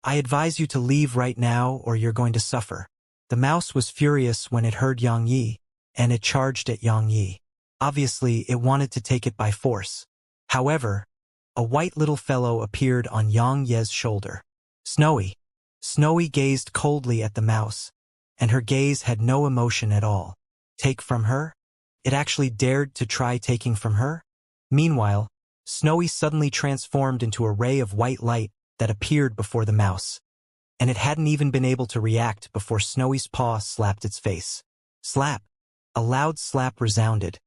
I advise you to leave right now or you're going to suffer." The mouse was furious when it heard Yang Yi, and it charged at Yang Yi. Obviously, it wanted to take it by force. However, a white little fellow appeared on Yang Yi's shoulder. Snowy. Snowy gazed coldly at the mouse, and her gaze had no emotion at all. Take from her? It actually dared to try taking from her? Meanwhile, Snowy suddenly transformed into a ray of white light that appeared before the mouse, and it hadn't even been able to react before Snowy's paw slapped its face. Slap! A loud slap resounded,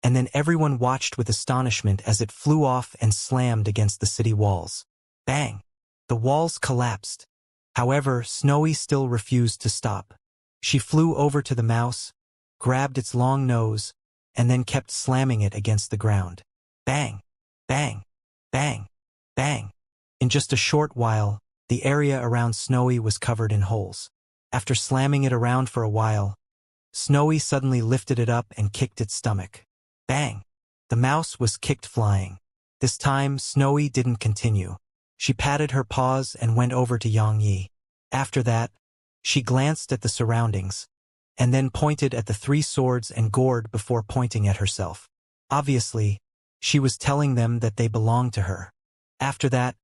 and then everyone watched with astonishment as it flew off and slammed against the city walls. Bang! The walls collapsed. However, Snowy still refused to stop. She flew over to the mouse, grabbed its long nose, and then kept slamming it against the ground. Bang! Bang! Bang! Bang! In just a short while, the area around Snowy was covered in holes. After slamming it around for a while, Snowy suddenly lifted it up and kicked its stomach. Bang! The mouse was kicked flying. This time, Snowy didn't continue. She patted her paws and went over to Yang Yi. After that, she glanced at the surroundings, and then pointed at the 3 swords and gourd before pointing at herself. Obviously, she was telling them that they belonged to her. After that,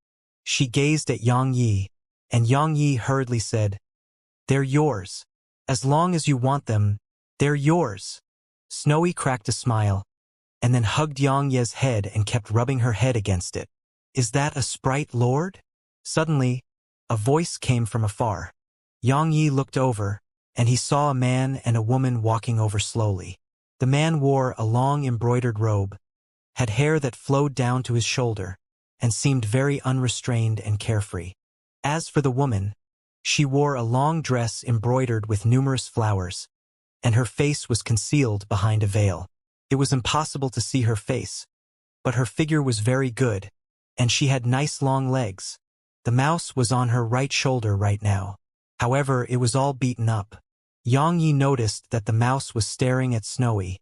she gazed at Yang Yi, and Yang Yi hurriedly said, "They're yours. As long as you want them, they're yours." Snowy cracked a smile, and then hugged Yang Yi's head and kept rubbing her head against it. "Is that a sprite, Lord?" Suddenly, a voice came from afar. Yang Yi looked over, and he saw a man and a woman walking over slowly. The man wore a long embroidered robe, had hair that flowed down to his shoulder, and seemed very unrestrained and carefree. As for the woman, she wore a long dress embroidered with numerous flowers, and her face was concealed behind a veil. It was impossible to see her face, but her figure was very good, and she had nice long legs. The mouse was on her right shoulder right now. However, it was all beaten up. Xianxia noticed that the mouse was staring at Snowy,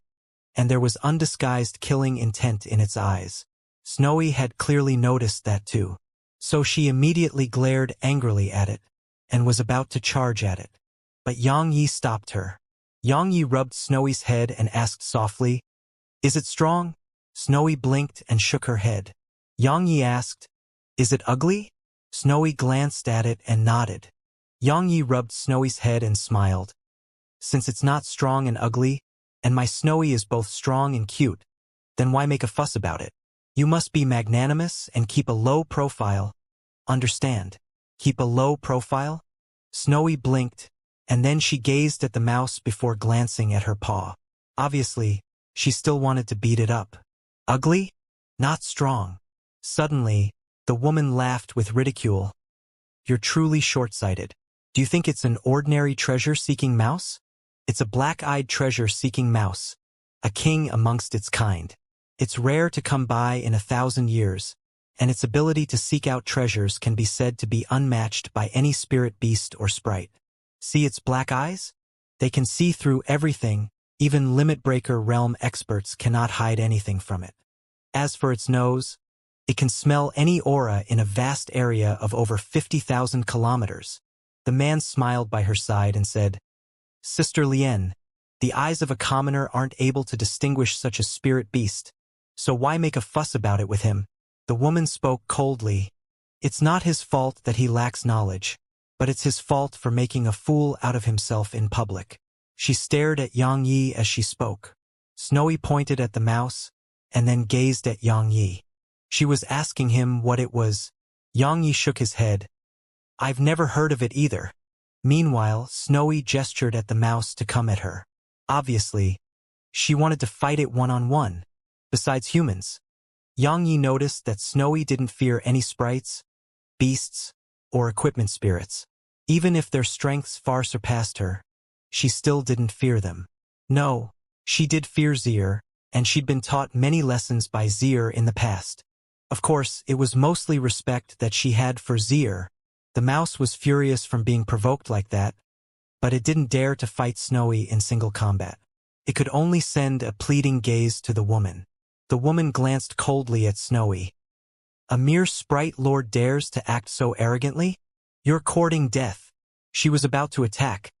and there was undisguised killing intent in its eyes. Snowy had clearly noticed that too, so she immediately glared angrily at it, and was about to charge at it. But Xianxia stopped her. Xianxia rubbed Snowy's head and asked softly, "Is it strong?" Snowy blinked and shook her head. Xianxia asked, "Is it ugly?" Snowy glanced at it and nodded. Xianxia rubbed Snowy's head and smiled. "Since it's not strong and ugly, and my Snowy is both strong and cute, then why make a fuss about it? You must be magnanimous and keep a low profile. Understand? Keep a low profile?" Snowy blinked, and then she gazed at the mouse before glancing at her paw. Obviously, she still wanted to beat it up. Ugly? Not strong. Suddenly, the woman laughed with ridicule. "You're truly short-sighted. Do you think it's an ordinary treasure-seeking mouse? It's a black-eyed treasure-seeking mouse, a king amongst its kind. It's rare to come by in 1,000 years, and its ability to seek out treasures can be said to be unmatched by any spirit beast or sprite. See its black eyes? They can see through everything. Even limit-breaker realm experts cannot hide anything from it. As for its nose, it can smell any aura in a vast area of over 50,000 kilometers." The man smiled by her side and said, "Sister Lien, the eyes of a commoner aren't able to distinguish such a spirit beast, so why make a fuss about it with him?" The woman spoke coldly. "It's not his fault that he lacks knowledge, but it's his fault for making a fool out of himself in public." She stared at Xianxia as she spoke. Snowy pointed at the mouse, and then gazed at Xianxia. She was asking him what it was. Xianxia shook his head. "I've never heard of it either." Meanwhile, Snowy gestured at the mouse to come at her. Obviously, she wanted to fight it one-on-one. Besides humans, Xianxia noticed that Snowy didn't fear any sprites, beasts, or equipment spirits. Even if their strengths far surpassed her, she still didn't fear them. No, she did fear Zier, and she'd been taught many lessons by Zier in the past. Of course, it was mostly respect that she had for Zier. The mouse was furious from being provoked like that, but it didn't dare to fight Snowy in single combat. It could only send a pleading gaze to the woman. The woman glanced coldly at Snowy. "A mere sprite lord dares to act so arrogantly? You're courting death." She was about to attack,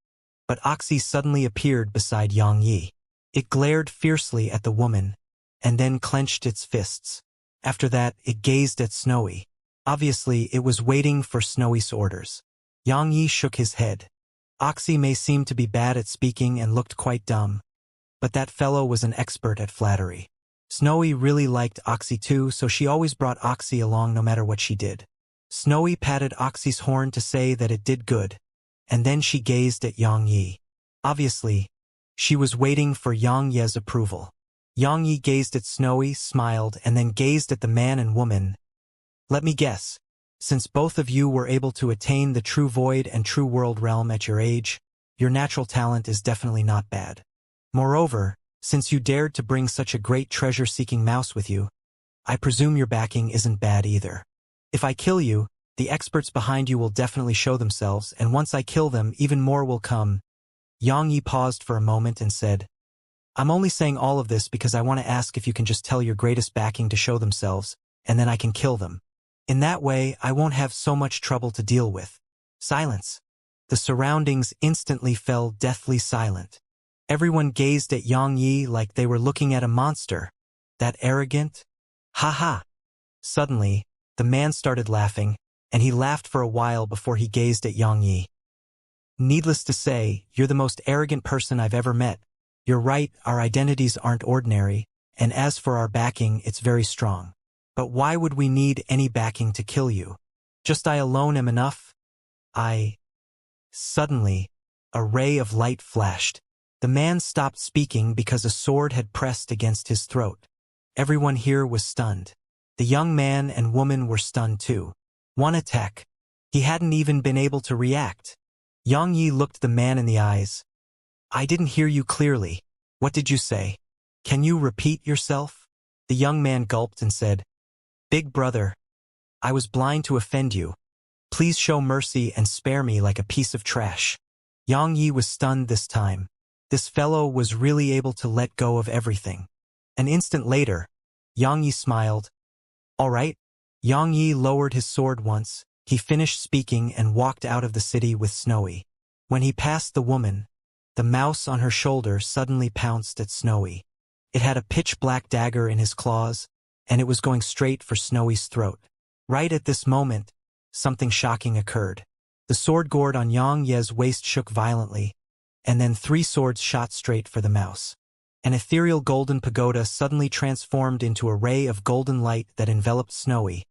but Oxy suddenly appeared beside Xianxia. It glared fiercely at the woman, and then clenched its fists. After that, it gazed at Snowy. Obviously, it was waiting for Snowy's orders. Xianxia shook his head. Oxy may seem to be bad at speaking and looked quite dumb, but that fellow was an expert at flattery. Snowy really liked Oxy too, so she always brought Oxy along no matter what she did. Snowy patted Oxy's horn to say that it did good, and then she gazed at Xianxia. Obviously, she was waiting for Xianxia's approval. Xianxia gazed at Snowy, smiled, and then gazed at the man and woman. "Let me guess. Since both of you were able to attain the true void and true world realm at your age, your natural talent is definitely not bad. Moreover, since you dared to bring such a great treasure-seeking mouse with you, I presume your backing isn't bad either. If I kill you, the experts behind you will definitely show themselves, and once I kill them, even more will come." Xianxia paused for a moment and said, "I'm only saying all of this because I want to ask if you can just tell your greatest backing to show themselves, and then I can kill them. In that way, I won't have so much trouble to deal with." Silence. The surroundings instantly fell deathly silent. Everyone gazed at Xianxia like they were looking at a monster. That arrogant? Ha ha! Suddenly, the man started laughing, and he laughed for a while before he gazed at Xianxia. "Needless to say, you're the most arrogant person I've ever met. You're right, our identities aren't ordinary, and as for our backing, it's very strong. But why would we need any backing to kill you? Just I alone am enough? I..." Suddenly, a ray of light flashed. The The man stopped speaking because a sword had pressed against his throat. Everyone here was stunned. The young man and woman were stunned too. One attack. He hadn't even been able to react. Xianxia looked the man in the eyes. "I didn't hear you clearly. What did you say? Can you repeat yourself?" The young man gulped and said, "Big brother, I was blind to offend you. Please show mercy and spare me like a piece of trash." Xianxia was stunned this time. This fellow was really able to let go of everything. An instant later, Xianxia smiled. "All right." Xianxia lowered his sword once. He finished speaking and walked out of the city with Snowy. When he passed the woman, the mouse on her shoulder suddenly pounced at Snowy. It had a pitch-black dagger in his claws, and it was going straight for Snowy's throat. Right at this moment, something shocking occurred. The sword gourd on Xianxia's waist shook violently, and then 3 swords shot straight for the mouse. An ethereal golden pagoda suddenly transformed into a ray of golden light that enveloped Snowy,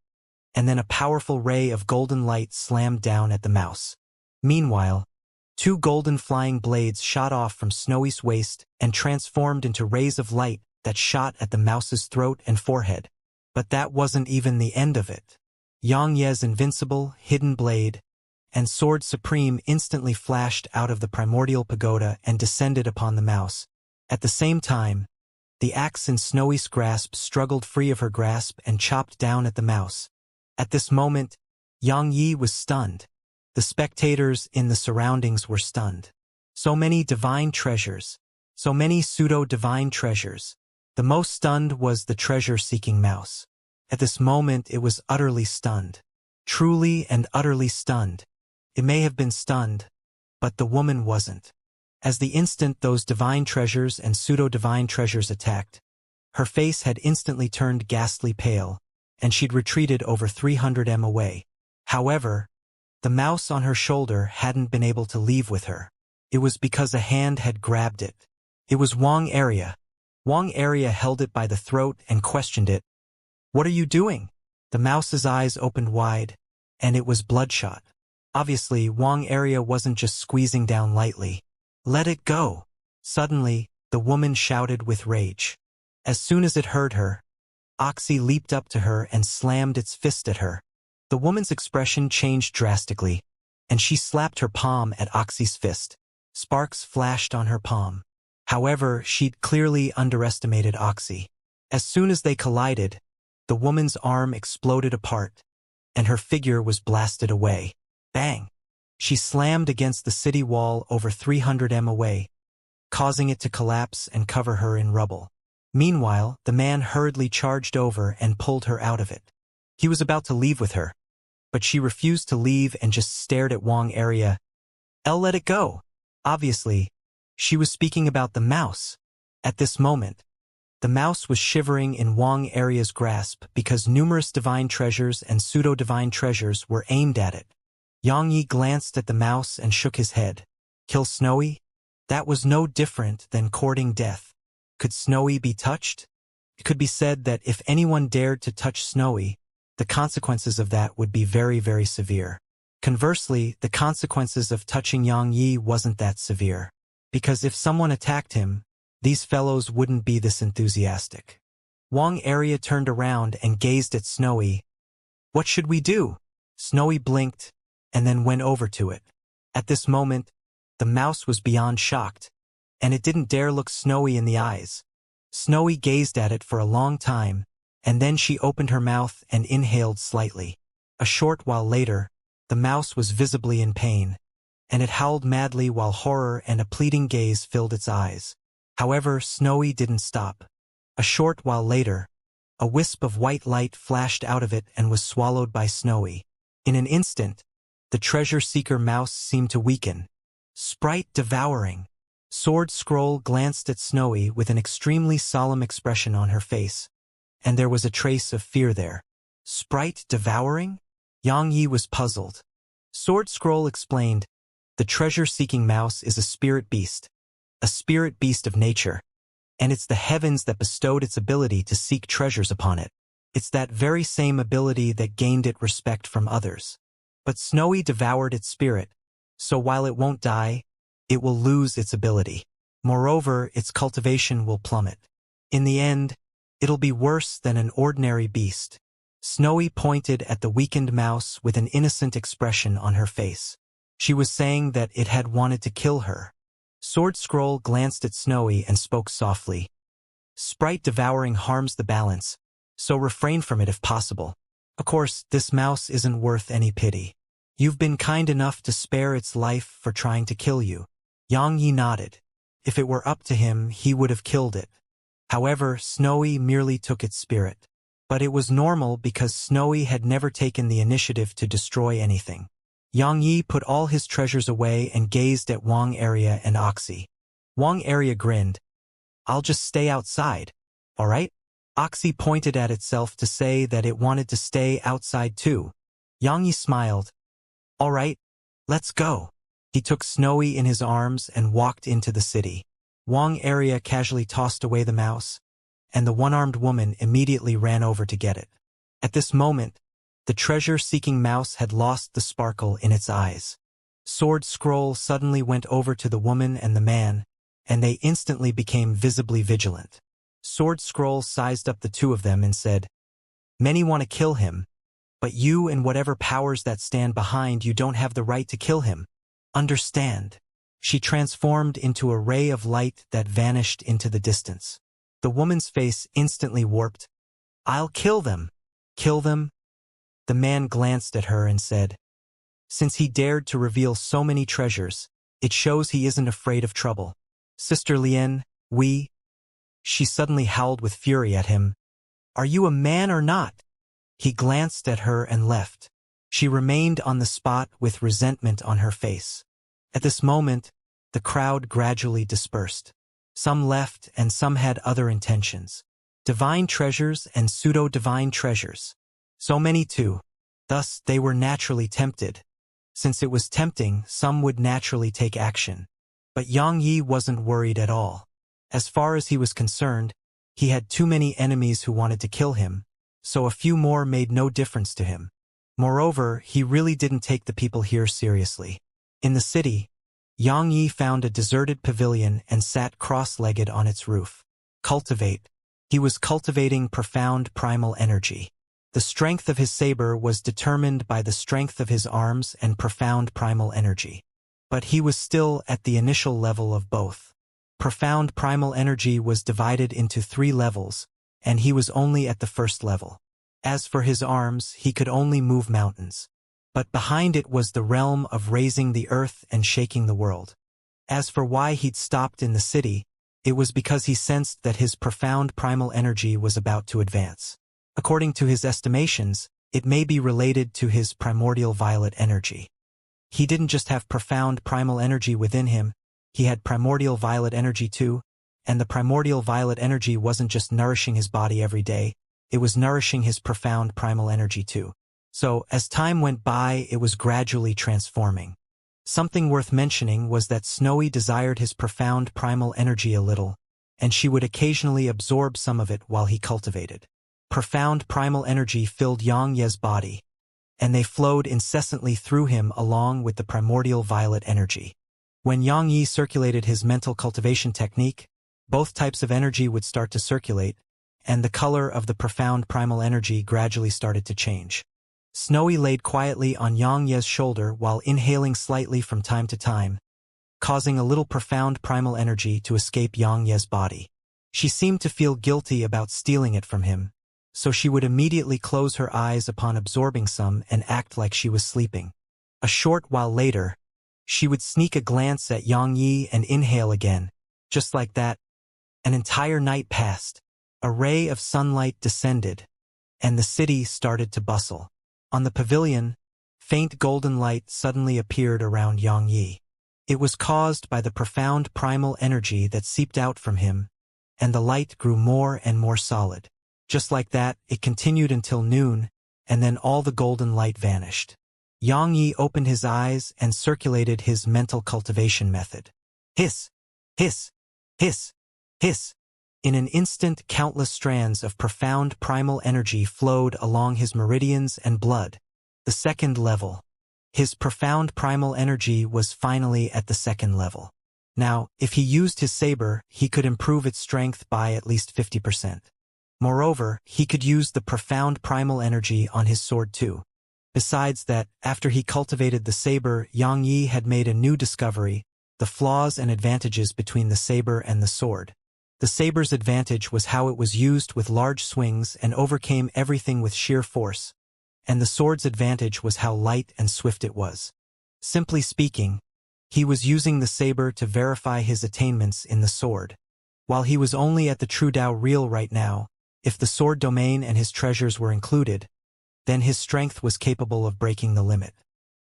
and then a powerful ray of golden light slammed down at the mouse. Meanwhile, 2 golden flying blades shot off from Snowy's waist and transformed into rays of light that shot at the mouse's throat and forehead. But that wasn't even the end of it. Xianxia's invincible, hidden blade and sword supreme instantly flashed out of the primordial pagoda and descended upon the mouse. At the same time, the axe in Snowy's grasp struggled free of her grasp and chopped down at the mouse. At this moment, Xianxia was stunned. The spectators in the surroundings were stunned. So many divine treasures. So many pseudo-divine treasures. The most stunned was the treasure-seeking mouse. At this moment it was utterly stunned. Truly and utterly stunned. It may have been stunned, but the woman wasn't. As the instant those divine treasures and pseudo-divine treasures attacked, her face had instantly turned ghastly pale, and she'd retreated over 300 m away. However, the mouse on her shoulder hadn't been able to leave with her. It was because a hand had grabbed it. It was Xianxia. Xianxia held it by the throat and questioned it. "What are you doing?" The mouse's eyes opened wide, and it was bloodshot. Obviously, Xianxia wasn't just squeezing down lightly. "Let it go!" Suddenly, the woman shouted with rage. As soon as it heard her, Oxy leaped up to her and slammed its fist at her. The woman's expression changed drastically, and she slapped her palm at Oxy's fist. Sparks flashed on her palm. However, she'd clearly underestimated Oxy. As soon as they collided, the woman's arm exploded apart, and her figure was blasted away. Bang! She slammed against the city wall over 300 m away, causing it to collapse and cover her in rubble. Meanwhile, the man hurriedly charged over and pulled her out of it. He was about to leave with her, but she refused to leave and just stared at Xianxia. Let it go. Obviously, she was speaking about the mouse. At this moment, the mouse was shivering in Xianxia's grasp because numerous divine treasures and pseudo-divine treasures were aimed at it. Xianxia glanced at the mouse and shook his head. Kill Snowy? That was no different than courting death. Could Snowy be touched? It could be said that if anyone dared to touch Snowy, the consequences of that would be very, very severe. Conversely, the consequences of touching Xianxia wasn't that severe. Because if someone attacked him, these fellows wouldn't be this enthusiastic. Xianxia turned around and gazed at Snowy. "What should we do?" Snowy blinked, and then went over to it. At this moment, the mouse was beyond shocked, and it didn't dare look Snowy in the eyes. Snowy gazed at it for a long time, and then she opened her mouth and inhaled slightly. A short while later, the mouse was visibly in pain, and it howled madly while horror and a pleading gaze filled its eyes. However, Snowy didn't stop. A short while later, a wisp of white light flashed out of it and was swallowed by Snowy. In an instant, the treasure-seeker mouse seemed to weaken. Sprite devouring. Sword Scroll glanced at Snowy with an extremely solemn expression on her face, and there was a trace of fear there. Sprite devouring? Xianxia was puzzled. Sword Scroll explained, "The treasure-seeking mouse is a spirit beast of nature, and it's the heavens that bestowed its ability to seek treasures upon it. It's that very same ability that gained it respect from others. But Snowy devoured its spirit, so while it won't die, it will lose its ability. Moreover, its cultivation will plummet. In the end, it'll be worse than an ordinary beast. Snowy pointed at the weakened mouse with an innocent expression on her face. She was saying that it had wanted to kill her. Sword Scroll glanced at Snowy and spoke softly. Sprite devouring harms the balance, so refrain from it if possible. Of course, this mouse isn't worth any pity. You've been kind enough to spare its life for trying to kill you. Xianxia nodded. If it were up to him, he would have killed it. However, Snowy merely took its spirit. But it was normal because Snowy had never taken the initiative to destroy anything. Xianxia put all his treasures away and gazed at Wang Area and Oxy. Wang Area grinned. I'll just stay outside, all right? Oxy pointed at itself to say that it wanted to stay outside too. Xianxia smiled. All right, let's go. He took Snowy in his arms and walked into the city. Wang Area casually tossed away the mouse, and the one-armed woman immediately ran over to get it. At this moment, the treasure-seeking mouse had lost the sparkle in its eyes. Sword Scroll suddenly went over to the woman and the man, and they instantly became visibly vigilant. Sword Scroll sized up the two of them and said, Many want to kill him, but you and whatever powers that stand behind you don't have the right to kill him. Understand? She transformed into a ray of light that vanished into the distance. The woman's face instantly warped. I'll kill them. Kill them? The man glanced at her and said, Since he dared to reveal so many treasures, it shows he isn't afraid of trouble. Sister Lien, She suddenly howled with fury at him. Are you a man or not? He glanced at her and left. She remained on the spot with resentment on her face. At this moment, the crowd gradually dispersed. Some left and some had other intentions. Divine treasures and pseudo-divine treasures. So many too. Thus, they were naturally tempted. Since it was tempting, some would naturally take action. But Xianxia wasn't worried at all. As far as he was concerned, he had too many enemies who wanted to kill him, so a few more made no difference to him. Moreover, he really didn't take the people here seriously. In the city, Xianxia found a deserted pavilion and sat cross-legged on its roof. Cultivate. He was cultivating profound primal energy. The strength of his saber was determined by the strength of his arms and profound primal energy. But he was still at the initial level of both. Profound primal energy was divided into 3 levels, and he was only at the first level. As for his arms, he could only move mountains. But behind it was the realm of raising the earth and shaking the world. As for why he'd stopped in the city, it was because he sensed that his profound primal energy was about to advance. According to his estimations, it may be related to his primordial violet energy. He didn't just have profound primal energy within him, he had primordial violet energy too, and the primordial violet energy wasn't just nourishing his body every day, it was nourishing his profound primal energy too. So, as time went by, it was gradually transforming. Something worth mentioning was that Snowy desired his profound primal energy a little, and she would occasionally absorb some of it while he cultivated. Profound primal energy filled Xianxia's body, and they flowed incessantly through him along with the primordial violet energy. When Xianxia circulated his mental cultivation technique, both types of energy would start to circulate, and the color of the profound primal energy gradually started to change. Snowy laid quietly on Xianxia's shoulder while inhaling slightly from time to time, causing a little profound primal energy to escape Xianxia's body. She seemed to feel guilty about stealing it from him, so she would immediately close her eyes upon absorbing some and act like she was sleeping. A short while later, she would sneak a glance at Xianxia and inhale again. Just like that, an entire night passed. A ray of sunlight descended, and the city started to bustle. On the pavilion, faint golden light suddenly appeared around Xianxia. It was caused by the profound primal energy that seeped out from him, and the light grew more and more solid. Just like that, it continued until noon, and then all the golden light vanished. Xianxia opened his eyes and circulated his mental cultivation method. Hiss, hiss, hiss, hiss. In an instant, countless strands of profound primal energy flowed along his meridians and blood. The second level. His profound primal energy was finally at the second level. Now, if he used his saber, he could improve its strength by at least 50%. Moreover, he could use the profound primal energy on his sword too. Besides that, after he cultivated the saber, Xianxia had made a new discovery: the flaws and advantages between the saber and the sword. The saber's advantage was how it was used with large swings and overcame everything with sheer force, and the sword's advantage was how light and swift it was. Simply speaking, he was using the saber to verify his attainments in the sword. While he was only at the true Tao real right now, if the sword domain and his treasures were included, then his strength was capable of breaking the limit.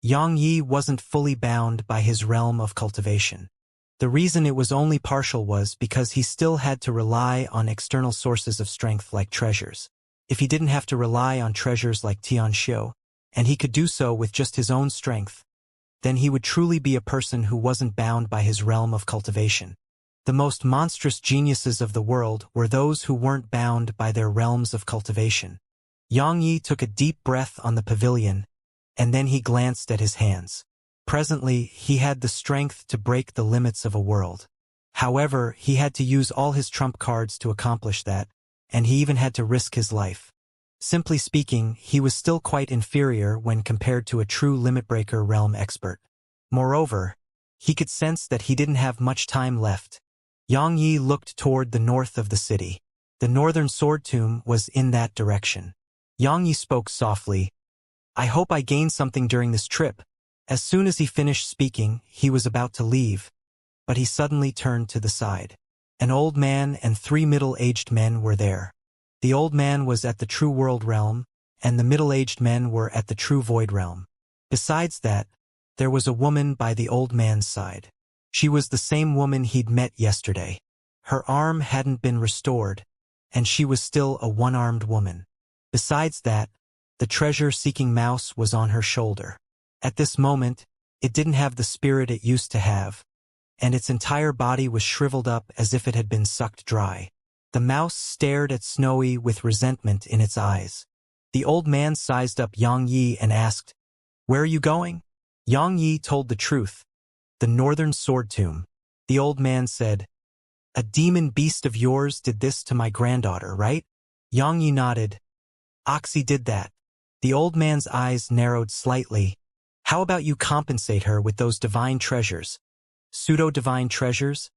Xianxia wasn't fully bound by his realm of cultivation. The reason it was only partial was because he still had to rely on external sources of strength like treasures. If he didn't have to rely on treasures like Xianxia, and he could do so with just his own strength, then he would truly be a person who wasn't bound by his realm of cultivation. The most monstrous geniuses of the world were those who weren't bound by their realms of cultivation. Xianxia took a deep breath on the pavilion, and then he glanced at his hands. Presently, he had the strength to break the limits of a world. However, he had to use all his trump cards to accomplish that, and he even had to risk his life. Simply speaking, he was still quite inferior when compared to a true limit-breaker realm expert. Moreover, he could sense that he didn't have much time left. Xianxia looked toward the north of the city. The northern sword tomb was in that direction. Xianxia spoke softly. "I hope I gain something during this trip." As soon as he finished speaking, he was about to leave, but he suddenly turned to the side. An old man and 3 middle-aged men were there. The old man was at the true world realm, and the middle-aged men were at the true void realm. Besides that, there was a woman by the old man's side. She was the same woman he'd met yesterday. Her arm hadn't been restored, and she was still a one-armed woman. Besides that, the treasure-seeking mouse was on her shoulder. At this moment, it didn't have the spirit it used to have, and its entire body was shriveled up as if it had been sucked dry. The mouse stared at Snowy with resentment in its eyes. The old man sized up Xianxia and asked, "Where are you going?" Xianxia told the truth. "The northern sword tomb." The old man said, "A demon beast of yours did this to my granddaughter, right?" Xianxia nodded. "Oxy did that." The old man's eyes narrowed slightly. "How about you compensate her with those divine treasures? Pseudo-divine treasures?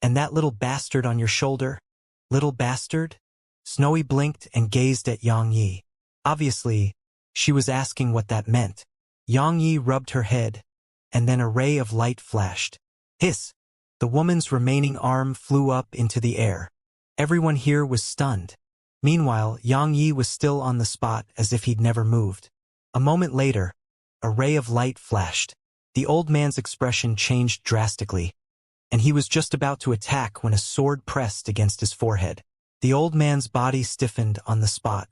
And that little bastard on your shoulder?" "Little bastard?" Snowy blinked and gazed at Xianxia. Obviously, she was asking what that meant. Xianxia rubbed her head, and then a ray of light flashed. Hiss! The woman's remaining arm flew up into the air. Everyone here was stunned. Meanwhile, Xianxia was still on the spot as if he'd never moved. A moment later, a ray of light flashed. The old man's expression changed drastically, and he was just about to attack when a sword pressed against his forehead. The old man's body stiffened on the spot.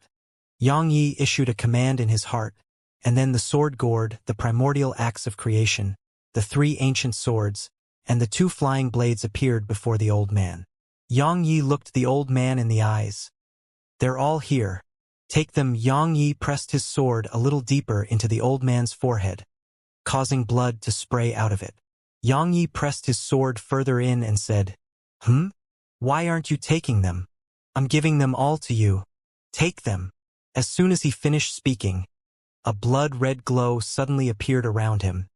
Xianxia issued a command in his heart, and then the sword gourd, the primordial axe of creation, the 3 ancient swords, and the 2 flying blades appeared before the old man. Xianxia looked the old man in the eyes. "They're all here. Take them." Xianxia pressed his sword a little deeper into the old man's forehead, causing blood to spray out of it. Xianxia pressed his sword further in and said, Why aren't you taking them? I'm giving them all to you. Take them." As soon as he finished speaking, a blood-red glow suddenly appeared around him,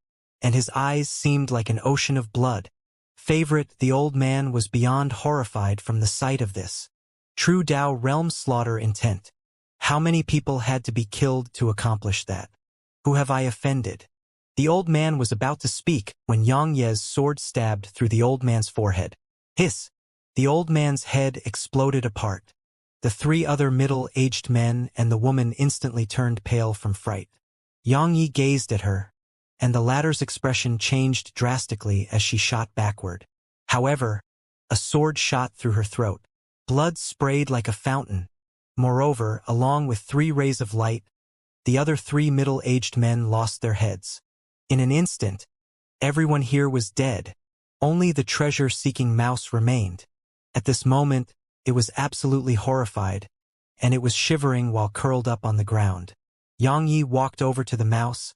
and his eyes seemed like an ocean of blood. Favorite, the old man was beyond horrified from the sight of this. True Tao realm slaughter intent. How many people had to be killed to accomplish that? Who have I offended? The old man was about to speak when Xianxia's sword stabbed through the old man's forehead. Hiss! The old man's head exploded apart. The 3 other middle-aged men and the woman instantly turned pale from fright. Xianxia gazed at her, and the latter's expression changed drastically as she shot backward. However, a sword shot through her throat. Blood sprayed like a fountain. Moreover, along with 3 rays of light, the other 3 middle-aged men lost their heads. In an instant, everyone here was dead. Only the treasure-seeking mouse remained. At this moment, it was absolutely horrified, and it was shivering while curled up on the ground. Xianxia walked over to the mouse,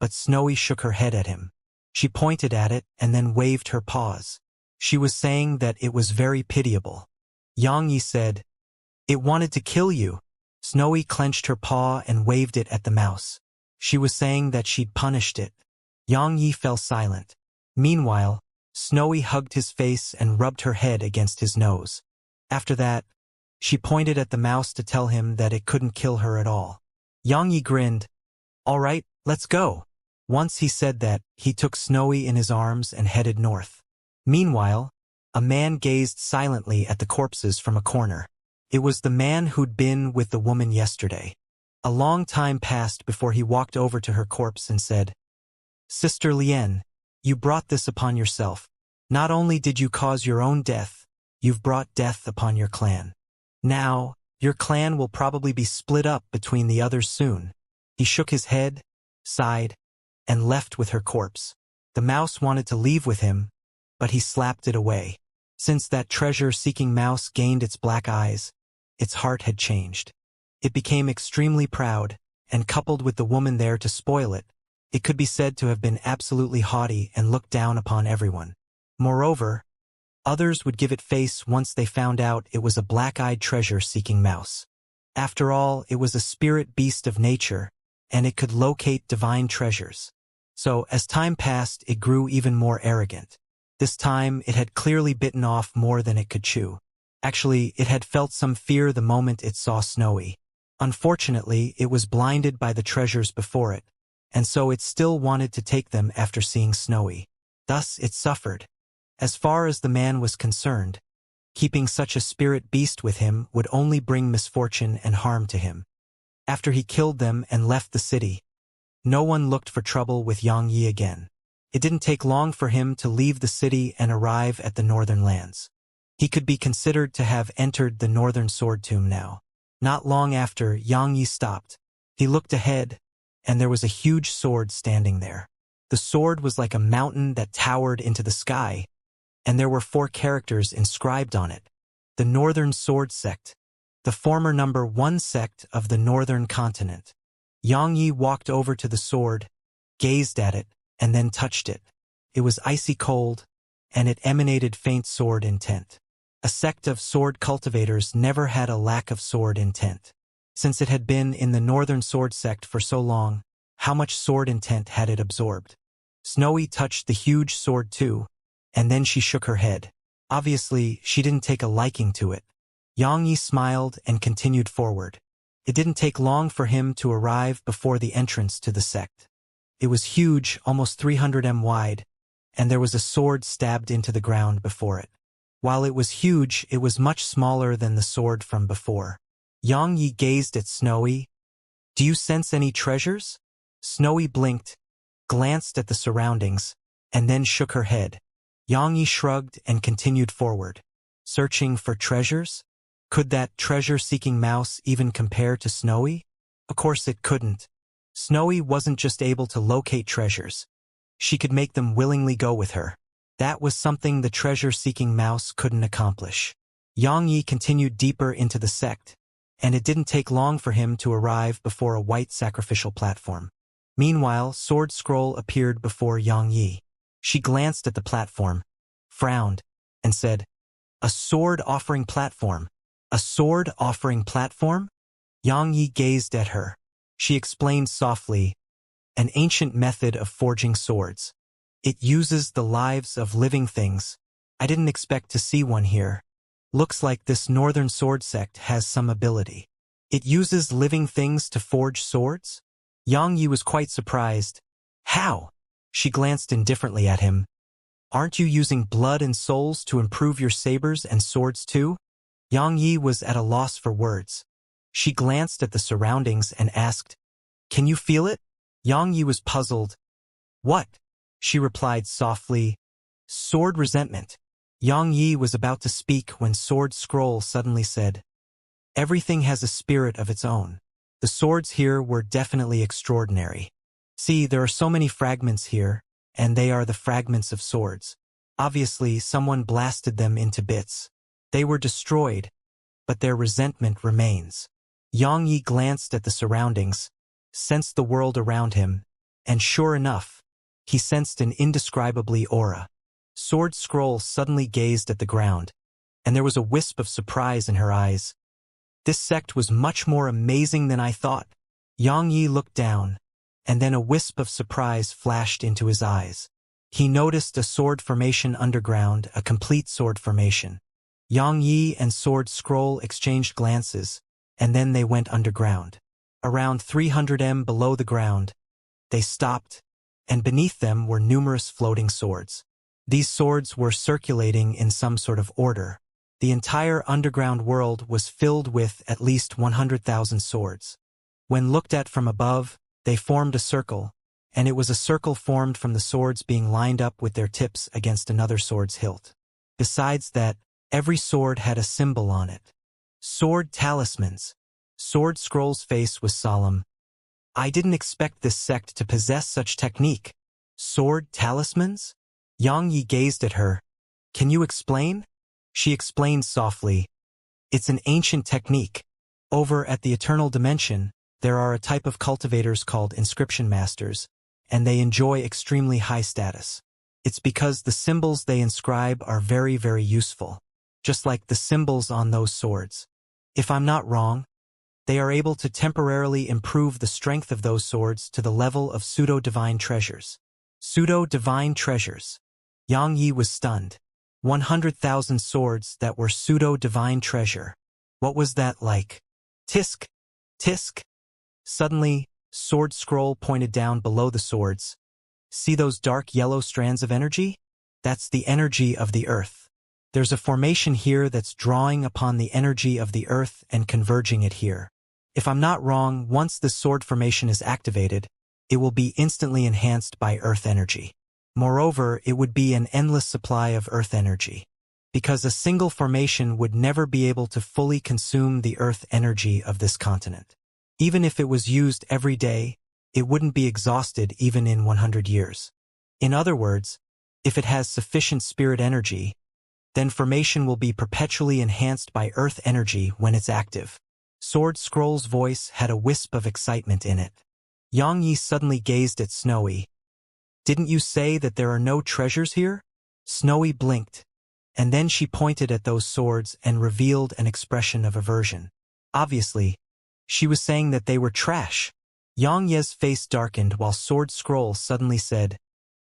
but Snowy shook her head at him. She pointed at it and then waved her paws. She was saying that it was very pitiable. Xianxia said, "It wanted to kill you." Snowy clenched her paw and waved it at the mouse. She was saying that she'd punished it. Xianxia fell silent. Meanwhile, Snowy hugged his face and rubbed her head against his nose. After that, she pointed at the mouse to tell him that it couldn't kill her at all. Xianxia grinned. "All right, let's go." Once he said that, he took Snowy in his arms and headed north. Meanwhile, a man gazed silently at the corpses from a corner. It was the man who'd been with the woman yesterday. A long time passed before he walked over to her corpse and said, "Sister Lien, you brought this upon yourself. Not only did you cause your own death, you've brought death upon your clan. Now, your clan will probably be split up between the others soon." He shook his head, sighed, and left with her corpse. The mouse wanted to leave with him, but he slapped it away. Since that treasure-seeking mouse gained its black eyes, its heart had changed. It became extremely proud, and coupled with the woman there to spoil it, it could be said to have been absolutely haughty and looked down upon everyone. Moreover, others would give it face once they found out it was a black-eyed treasure-seeking mouse. After all, it was a spirit beast of nature, and it could locate divine treasures. So, as time passed, it grew even more arrogant. This time, it had clearly bitten off more than it could chew. Actually, it had felt some fear the moment it saw Snowy. Unfortunately, it was blinded by the treasures before it, and so it still wanted to take them after seeing Snowy. Thus, it suffered. As far as the man was concerned, keeping such a spirit beast with him would only bring misfortune and harm to him. After he killed them and left the city, no one looked for trouble with Xianxia again. It didn't take long for him to leave the city and arrive at the northern lands. He could be considered to have entered the northern sword tomb now. Not long after, Xianxia stopped. He looked ahead, and there was a huge sword standing there. The sword was like a mountain that towered into the sky, and there were 4 characters inscribed on it. The Northern Sword Sect, the former number 1 sect of the northern continent. Xianxia walked over to the sword, gazed at it, and then touched it. It was icy cold, and it emanated faint sword intent. A sect of sword cultivators never had a lack of sword intent. Since it had been in the Northern Sword Sect for so long, how much sword intent had it absorbed? Snowy touched the huge sword too, and then she shook her head. Obviously, she didn't take a liking to it. Xianxia smiled and continued forward. It didn't take long for him to arrive before the entrance to the sect. It was huge, almost 300 m wide, and there was a sword stabbed into the ground before it. While it was huge, it was much smaller than the sword from before. Xianxia gazed at Snowy. "Do you sense any treasures?" Snowy blinked, glanced at the surroundings, and then shook her head. Xianxia shrugged and continued forward. Searching for treasures? Could that treasure-seeking mouse even compare to Snowy? Of course it couldn't. Snowy wasn't just able to locate treasures. She could make them willingly go with her. That was something the treasure-seeking mouse couldn't accomplish. Xianxia continued deeper into the sect, and it didn't take long for him to arrive before a white sacrificial platform. Meanwhile, Sword Scroll appeared before Xianxia. She glanced at the platform, frowned, and said, "A sword-offering platform? A sword-offering platform?" Xianxia gazed at her. She explained softly, "An ancient method of forging swords. It uses the lives of living things. I didn't expect to see one here. Looks like this Northern Sword Sect has some ability. It uses living things to forge swords?" Xianxia was quite surprised. "How?" She glanced indifferently at him. "Aren't you using blood and souls to improve your sabers and swords too?" Xianxia was at a loss for words. She glanced at the surroundings and asked, "Can you feel it?" Xianxia was puzzled. "What?" She replied softly, "Sword resentment." Xianxia was about to speak when Sword Scroll suddenly said, "Everything has a spirit of its own." The swords here were definitely extraordinary. See, there are so many fragments here, and they are the fragments of swords. Obviously, someone blasted them into bits. They were destroyed, but their resentment remains. Xianxia glanced at the surroundings, sensed the world around him, and sure enough, he sensed an indescribably aura. Sword Scroll suddenly gazed at the ground, and there was a wisp of surprise in her eyes. This sect was much more amazing than I thought. Xianxia looked down, and then a wisp of surprise flashed into his eyes. He noticed a sword formation underground, a complete sword formation. Xianxia and Sword Scroll exchanged glances, and then they went underground. Around 300 m below the ground, they stopped, and beneath them were numerous floating swords. These swords were circulating in some sort of order. The entire underground world was filled with at least 100,000 swords. When looked at from above, they formed a circle, and it was a circle formed from the swords being lined up with their tips against another sword's hilt. Besides that, every sword had a symbol on it. Sword talismans. Sword Scroll's face was solemn. I didn't expect this sect to possess such technique. Sword talismans? Xianxia gazed at her. Can you explain? She explained softly. It's an ancient technique. Over at the Eternal Dimension, there are a type of cultivators called inscription masters, and they enjoy extremely high status. It's because the symbols they inscribe are very, very useful, just like the symbols on those swords. If I'm not wrong, they are able to temporarily improve the strength of those swords to the level of pseudo-divine treasures. Pseudo-divine treasures. Xianxia was stunned. 100,000 swords that were pseudo-divine treasure. What was that like? Tisk! Tisk! Suddenly, Sword Scroll pointed down below the swords. See those dark yellow strands of energy? That's the energy of the earth. There's a formation here that's drawing upon the energy of the earth and converging it here. If I'm not wrong, once this sword formation is activated, it will be instantly enhanced by earth energy. Moreover, it would be an endless supply of earth energy, because a single formation would never be able to fully consume the earth energy of this continent. Even if it was used every day, it wouldn't be exhausted even in 100 years. In other words, if it has sufficient spirit energy, then formation will be perpetually enhanced by earth energy when it's active. Sword Scroll's voice had a wisp of excitement in it. Xianxia suddenly gazed at Snowy. Didn't you say that there are no treasures here? Snowy blinked, and then she pointed at those swords and revealed an expression of aversion. Obviously, she was saying that they were trash. Xianxia's face darkened while Sword Scroll suddenly said,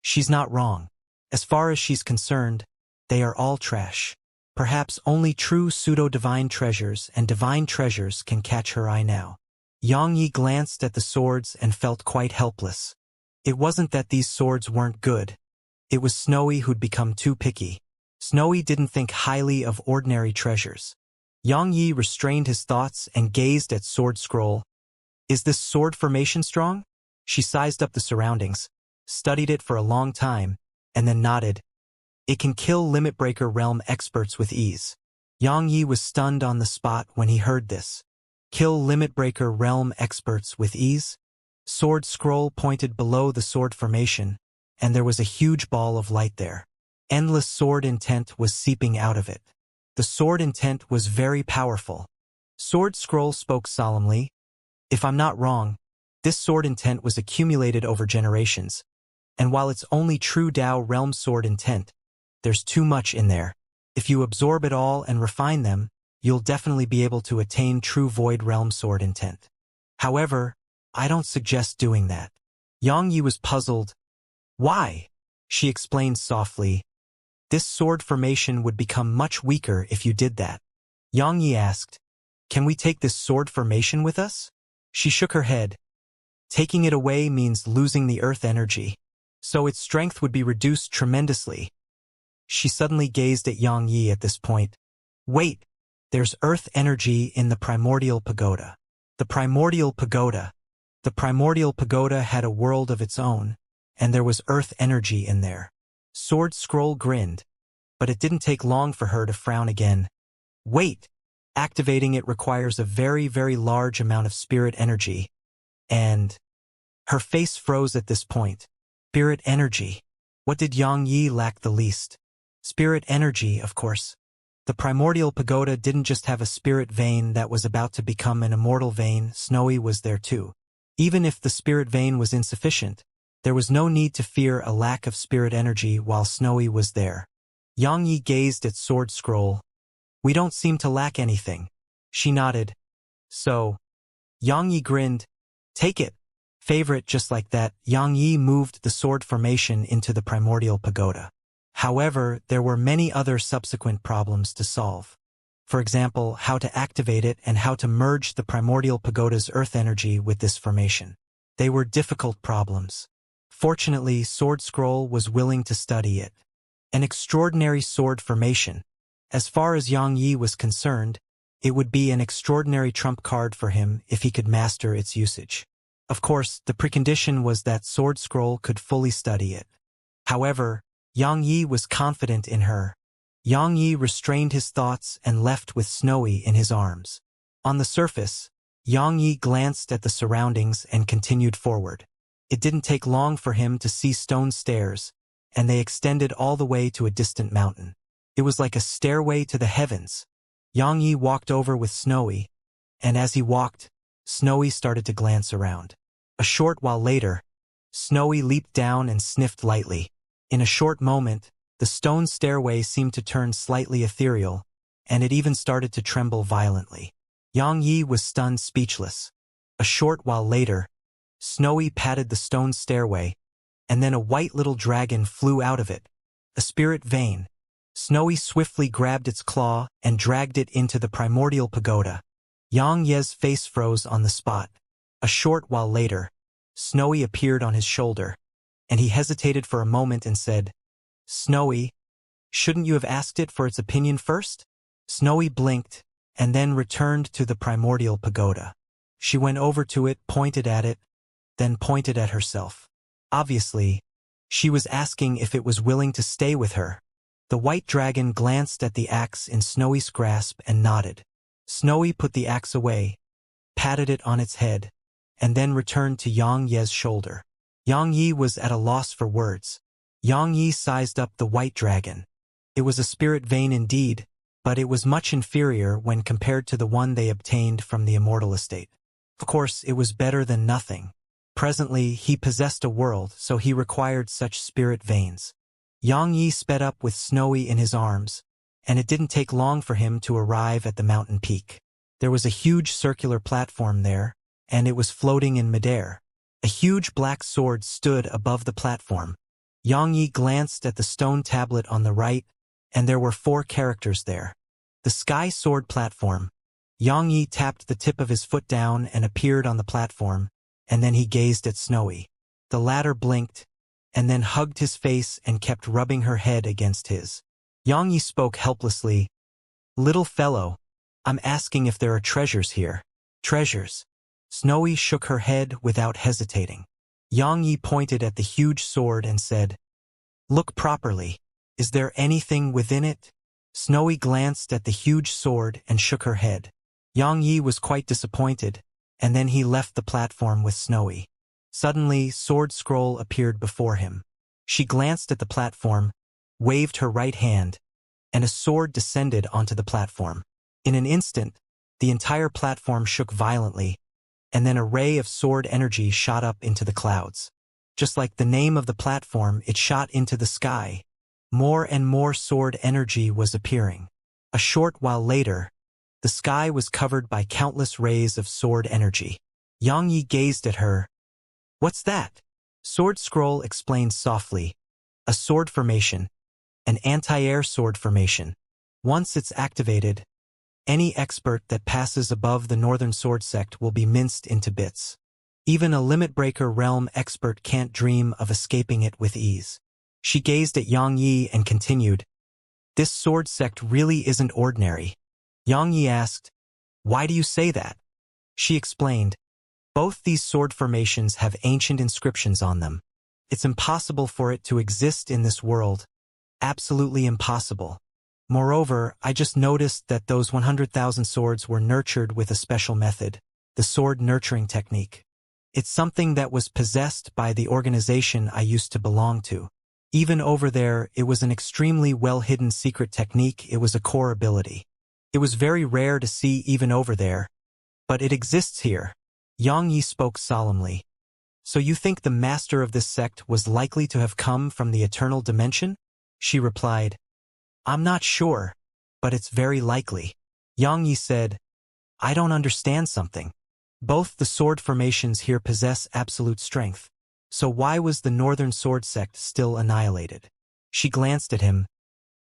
She's not wrong. As far as she's concerned, they are all trash. Perhaps only true pseudo-divine treasures and divine treasures can catch her eye now. Xianxia glanced at the swords and felt quite helpless. It wasn't that these swords weren't good. It was Snowy who'd become too picky. Snowy didn't think highly of ordinary treasures. Xianxia restrained his thoughts and gazed at Sword Scroll. Is this sword formation strong? She sized up the surroundings, studied it for a long time, and then nodded. It can kill Limit Breaker realm experts with ease. Xianxia was stunned on the spot when he heard this. Kill Limit Breaker realm experts with ease? Sword Scroll pointed below the sword formation, and there was a huge ball of light there. Endless sword intent was seeping out of it. The sword intent was very powerful. Sword Scroll spoke solemnly. If I'm not wrong, this sword intent was accumulated over generations, and while it's only true Dao realm sword intent, there's too much in there. If you absorb it all and refine them, you'll definitely be able to attain true Void realm sword intent. However, I don't suggest doing that. Xianxia was puzzled. Why? She explained softly. This sword formation would become much weaker if you did that. Xianxia asked, Can we take this sword formation with us? She shook her head. Taking it away means losing the earth energy, so its strength would be reduced tremendously. She suddenly gazed at Xianxia at this point. Wait, there's earth energy in the Primordial Pagoda. The Primordial Pagoda. The Primordial Pagoda had a world of its own, and there was earth energy in there. Sword Scroll grinned, but it didn't take long for her to frown again. Wait! Activating it requires a very, very large amount of spirit energy, and... Her face froze at this point. Spirit energy. What did Xianxia lack the least? Spirit energy, of course. The Primordial Pagoda didn't just have a spirit vein that was about to become an immortal vein, Snowy was there too. Even if the spirit vein was insufficient, There was no need to fear a lack of spirit energy while Snowy was there. Yang Yi gazed at Sword Scroll. "We don't seem to lack anything." She nodded. "So." Yang Yi grinned. "Take it." Favorite. Just like that, Yang Yi moved the sword formation into the primordial pagoda. However, there were many other subsequent problems to solve. For example, how to activate it and how to merge the primordial pagoda's earth energy with this formation. They were difficult problems. Fortunately, Sword Scroll was willing to study it. An extraordinary sword formation. As far as Yang Yi was concerned, it would be an extraordinary trump card for him if he could master its usage. Of course, the precondition was that Sword Scroll could fully study it. However, Yang Yi was confident in her. Yang Yi restrained his thoughts and left with Snowy in his arms. On the surface, Yang Yi glanced at the surroundings and continued forward. It didn't take long for him to see stone stairs, and they extended all the way to a distant mountain. It was like a stairway to the heavens. Yang Yi walked over with Snowy, and as he walked, Snowy started to glance around. A short while later, Snowy leaped down and sniffed lightly. In a short moment, the stone stairway seemed to turn slightly ethereal, and it even started to tremble violently. Yang Yi was stunned speechless. A short while later, Snowy patted the stone stairway, and then a white little dragon flew out of it. A spirit vein. Snowy swiftly grabbed its claw and dragged it into the primordial pagoda. Yang Ye's face froze on the spot. A short while later, Snowy appeared on his shoulder, and he hesitated for a moment and said, "Snowy, shouldn't you have asked it for its opinion first?" Snowy blinked, and then returned to the primordial pagoda. She went over to it, pointed at it, then pointed at herself. Obviously, she was asking if it was willing to stay with her. The white dragon glanced at the axe in Snowy's grasp and nodded. Snowy put the axe away, patted it on its head, and then returned to Yang Ye's shoulder. Yang Yi was at a loss for words. Yang Yi sized up the white dragon. It was a spirit vein indeed, but it was much inferior when compared to the one they obtained from the Immortal estate. Of course, it was better than nothing. Presently, he possessed a world, so he required such spirit veins. Yang Yi sped up with Snowy in his arms, and it didn't take long for him to arrive at the mountain peak. There was a huge circular platform there, and it was floating in midair. A huge black sword stood above the platform. Yang Yi glanced at the stone tablet on the right, and there were 4 characters there. The sky sword platform. Yang Yi tapped the tip of his foot down and appeared on the platform, and then he gazed at Snowy. The latter blinked, and then hugged his face and kept rubbing her head against his. Yang Yi spoke helplessly. "Little fellow, I'm asking if there are treasures here." "Treasures?" Snowy shook her head without hesitating. Yang Yi pointed at the huge sword and said, "Look properly. Is there anything within it?" Snowy glanced at the huge sword and shook her head. Yang Yi was quite disappointed, and then he left the platform with Snowy. Suddenly, Sword Scroll appeared before him. She glanced at the platform, waved her right hand, and a sword descended onto the platform. In an instant, the entire platform shook violently, and then a ray of sword energy shot up into the clouds. Just like the name of the platform, it shot into the sky. More and more sword energy was appearing. A short while later, the sky was covered by countless rays of sword energy. Yang Yi gazed at her. "What's that?" Sword Scroll explained softly. "A sword formation. An anti-air sword formation. Once it's activated, any expert that passes above the Northern Sword Sect will be minced into bits. Even a Limit-Breaker realm expert can't dream of escaping it with ease." She gazed at Yang Yi and continued, "This sword sect really isn't ordinary." Yang Yi asked, "Why do you say that?" She explained, "Both these sword formations have ancient inscriptions on them. It's impossible for it to exist in this world. Absolutely impossible. Moreover, I just noticed that those 100,000 swords were nurtured with a special method, the sword nurturing technique. It's something that was possessed by the organization I used to belong to. Even over there, it was an extremely well-hidden secret technique. It was a core ability. It was very rare to see even over there, but it exists here." Yang Yi spoke solemnly. So you think the master of this sect was likely to have come from the eternal dimension? She replied, I'm not sure, but it's very likely. Xianxia said, I don't understand something. Both the sword formations here possess absolute strength. So why was the Northern Sword Sect still annihilated? She glanced at him.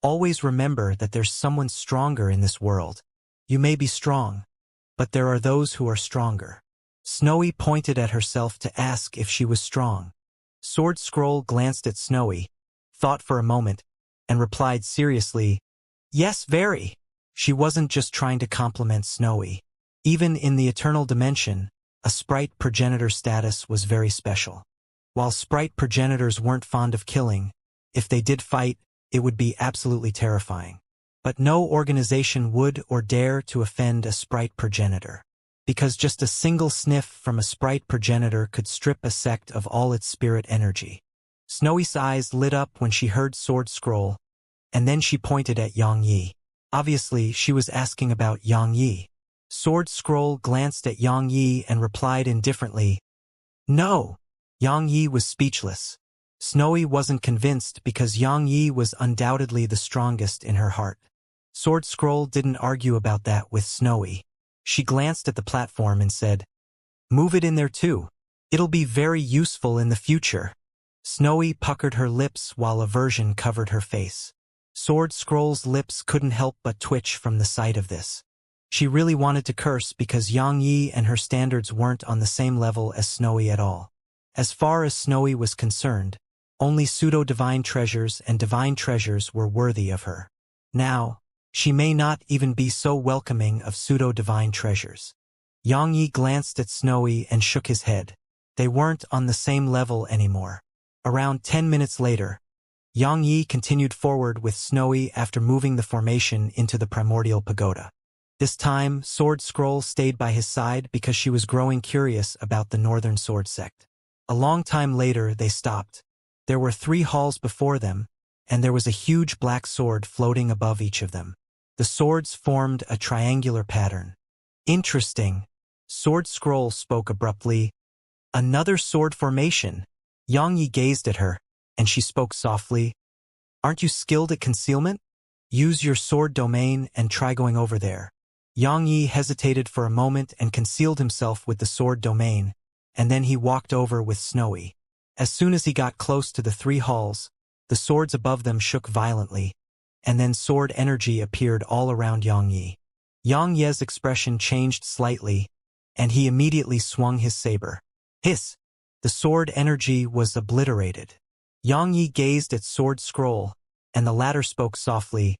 Always remember that there's someone stronger in this world. You may be strong, but there are those who are stronger. Snowy pointed at herself to ask if she was strong. Sword Scroll glanced at Snowy, thought for a moment, and replied seriously, Yes, very. She wasn't just trying to compliment Snowy. Even in the eternal dimension, a sprite progenitor status was very special. While sprite progenitors weren't fond of killing, if they did fight, it would be absolutely terrifying. But no organization would or dare to offend a sprite progenitor, because just a single sniff from a sprite progenitor could strip a sect of all its spirit energy. Snowy's eyes lit up when she heard Sword Scroll, and then she pointed at Xianxia. Obviously, she was asking about Xianxia. Sword Scroll glanced at Xianxia and replied indifferently, No. Xianxia was speechless. Snowy wasn't convinced because Xianxia was undoubtedly the strongest in her heart. Sword Scroll didn't argue about that with Snowy. She glanced at the platform and said, Move it in there too. It'll be very useful in the future. Snowy puckered her lips while aversion covered her face. Sword Scroll's lips couldn't help but twitch from the sight of this. She really wanted to curse because Xianxia and her standards weren't on the same level as Snowy at all. As far as Snowy was concerned, only pseudo-divine treasures and divine treasures were worthy of her. Now, she may not even be so welcoming of pseudo-divine treasures. Xianxia glanced at Snowy and shook his head. They weren't on the same level anymore. Around 10 minutes later, Xianxia continued forward with Snowy after moving the formation into the primordial pagoda. This time, Sword Scroll stayed by his side because she was growing curious about the Northern Sword Sect. A long time later, they stopped. There were 3 halls before them, and there was a huge black sword floating above each of them. The swords formed a triangular pattern. Interesting. Sword Scroll spoke abruptly. Another sword formation. Xianxia gazed at her, and she spoke softly. Aren't you skilled at concealment? Use your sword domain and try going over there. Xianxia hesitated for a moment and concealed himself with the sword domain, and then he walked over with Snowy. As soon as he got close to the 3 halls, the swords above them shook violently, and then sword energy appeared all around Xianxia. Xianxia's expression changed slightly, and he immediately swung his saber. Hiss! The sword energy was obliterated. Xianxia gazed at Sword Scroll, and the latter spoke softly.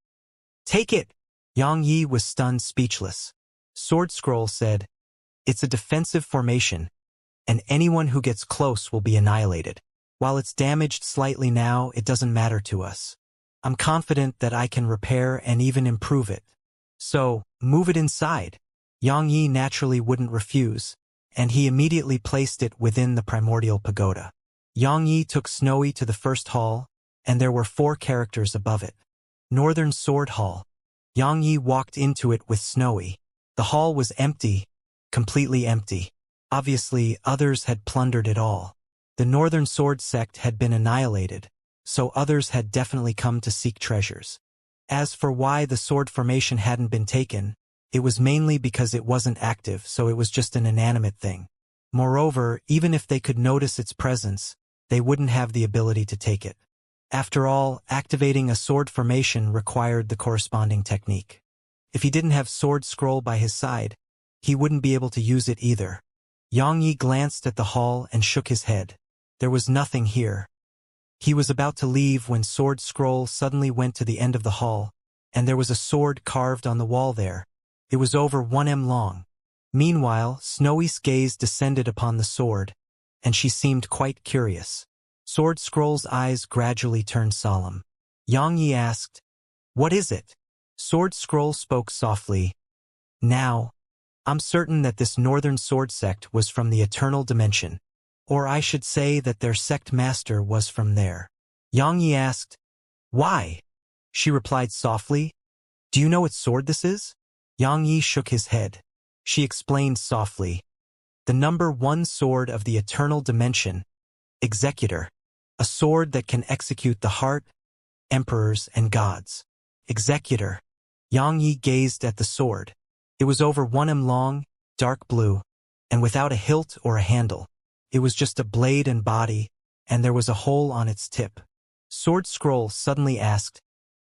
Take it! Xianxia was stunned speechless. Sword Scroll said, It's a defensive formation, and anyone who gets close will be annihilated. While it's damaged slightly now, it doesn't matter to us. I'm confident that I can repair and even improve it. So, move it inside. Xianxia naturally wouldn't refuse, and he immediately placed it within the primordial pagoda. Xianxia took Snowy to the first hall, and there were 4 characters above it. Northern Sword Hall. Xianxia walked into it with Snowy. The hall was empty, completely empty. Obviously, others had plundered it all. The Northern Sword Sect had been annihilated, so others had definitely come to seek treasures. As for why the sword formation hadn't been taken, it was mainly because it wasn't active, so it was just an inanimate thing. Moreover, even if they could notice its presence, they wouldn't have the ability to take it. After all, activating a sword formation required the corresponding technique. If he didn't have Sword Scroll by his side, he wouldn't be able to use it either. Xianxia glanced at the hall and shook his head. There was nothing here. He was about to leave when Sword Scroll suddenly went to the end of the hall, and there was a sword carved on the wall there. It was over 1 m long. Meanwhile, Snowy's gaze descended upon the sword, and she seemed quite curious. Sword Scroll's eyes gradually turned solemn. Xianxia asked, What is it? Sword Scroll spoke softly. Now, I'm certain that this Northern Sword Sect was from the Eternal Dimension. Or I should say that their sect master was from there. Xianxia asked, Why? She replied softly, Do you know what sword this is? Xianxia shook his head. She explained softly, The number 1 sword of the eternal dimension, Executor. A sword that can execute the heart, emperors, and gods. Executor. Yang Yi gazed at the sword. It was over 1 m long, dark blue, and without a hilt or a handle. It was just a blade and body, and there was a hole on its tip. Sword Scroll suddenly asked,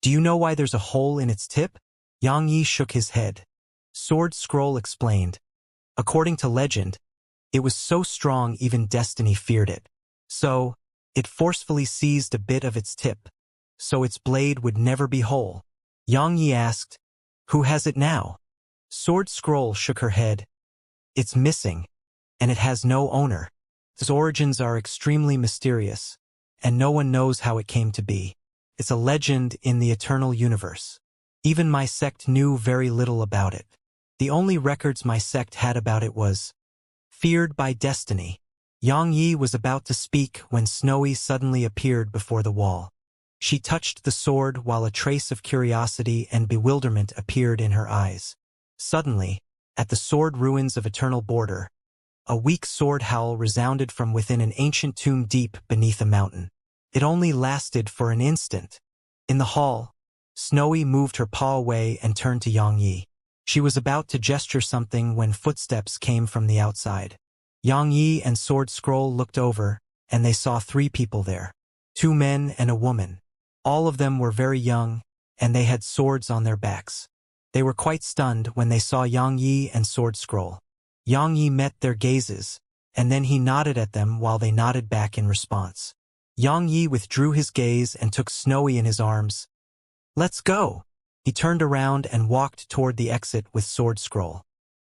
"Do you know why there's a hole in its tip?" Yang Yi shook his head. Sword Scroll explained, "According to legend, it was so strong even destiny feared it. So, it forcefully seized a bit of its tip, so its blade would never be whole." Yang Yi asked, "Who has it now?" Sword Scroll shook her head. "It's missing, and it has no owner. Its origins are extremely mysterious, and no one knows how it came to be. It's a legend in the eternal universe. Even my sect knew very little about it. The only records my sect had about it was feared by destiny." Yang Yi was about to speak when Snowy suddenly appeared before the wall. She touched the sword while a trace of curiosity and bewilderment appeared in her eyes. Suddenly, at the sword ruins of Eternal Border, a weak sword howl resounded from within an ancient tomb deep beneath a mountain. It only lasted for an instant. In the hall, Snowy moved her paw away and turned to Yang Yi. She was about to gesture something when footsteps came from the outside. Yang Yi and Sword Scroll looked over, and they saw 3 people there. 2 men and a woman. All of them were very young, and they had swords on their backs. They were quite stunned when they saw Yang Yi and Sword Scroll. Yang Yi met their gazes, and then he nodded at them while they nodded back in response. Yang Yi withdrew his gaze and took Snowy in his arms. "Let's go!" He turned around and walked toward the exit with Sword Scroll.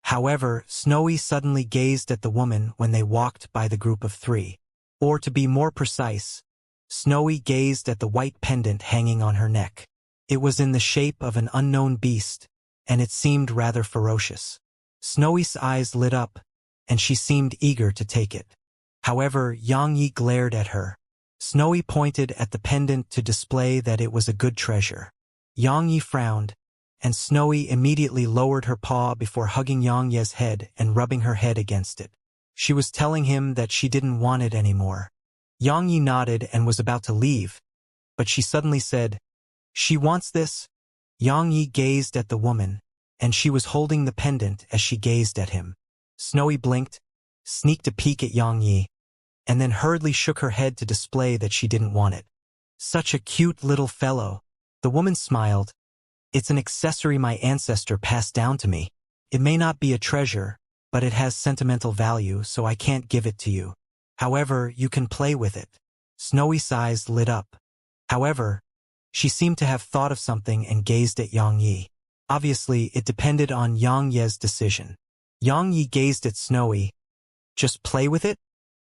However, Snowy suddenly gazed at the woman when they walked by the group of 3. Or to be more precise, Snowy gazed at the white pendant hanging on her neck. It was in the shape of an unknown beast, and it seemed rather ferocious. Snowy's eyes lit up, and she seemed eager to take it. However, Yang Yi glared at her. Snowy pointed at the pendant to display that it was a good treasure. Yang Yi frowned, and Snowy immediately lowered her paw before hugging Yang Ye's head and rubbing her head against it. She was telling him that she didn't want it anymore. Yang Yi nodded and was about to leave, but she suddenly said, "She wants this?" Yang Yi gazed at the woman, and she was holding the pendant as she gazed at him. Snowy blinked, sneaked a peek at Yang Yi, and then hurriedly shook her head to display that she didn't want it. "Such a cute little fellow." The woman smiled. "It's an accessory my ancestor passed down to me. It may not be a treasure, but it has sentimental value, so I can't give it to you. However, you can play with it." Snowy's eyes lit up. However, she seemed to have thought of something and gazed at Yang Yi. Obviously, it depended on Yang Ye's decision. Yang Yi gazed at Snowy. Just play with it?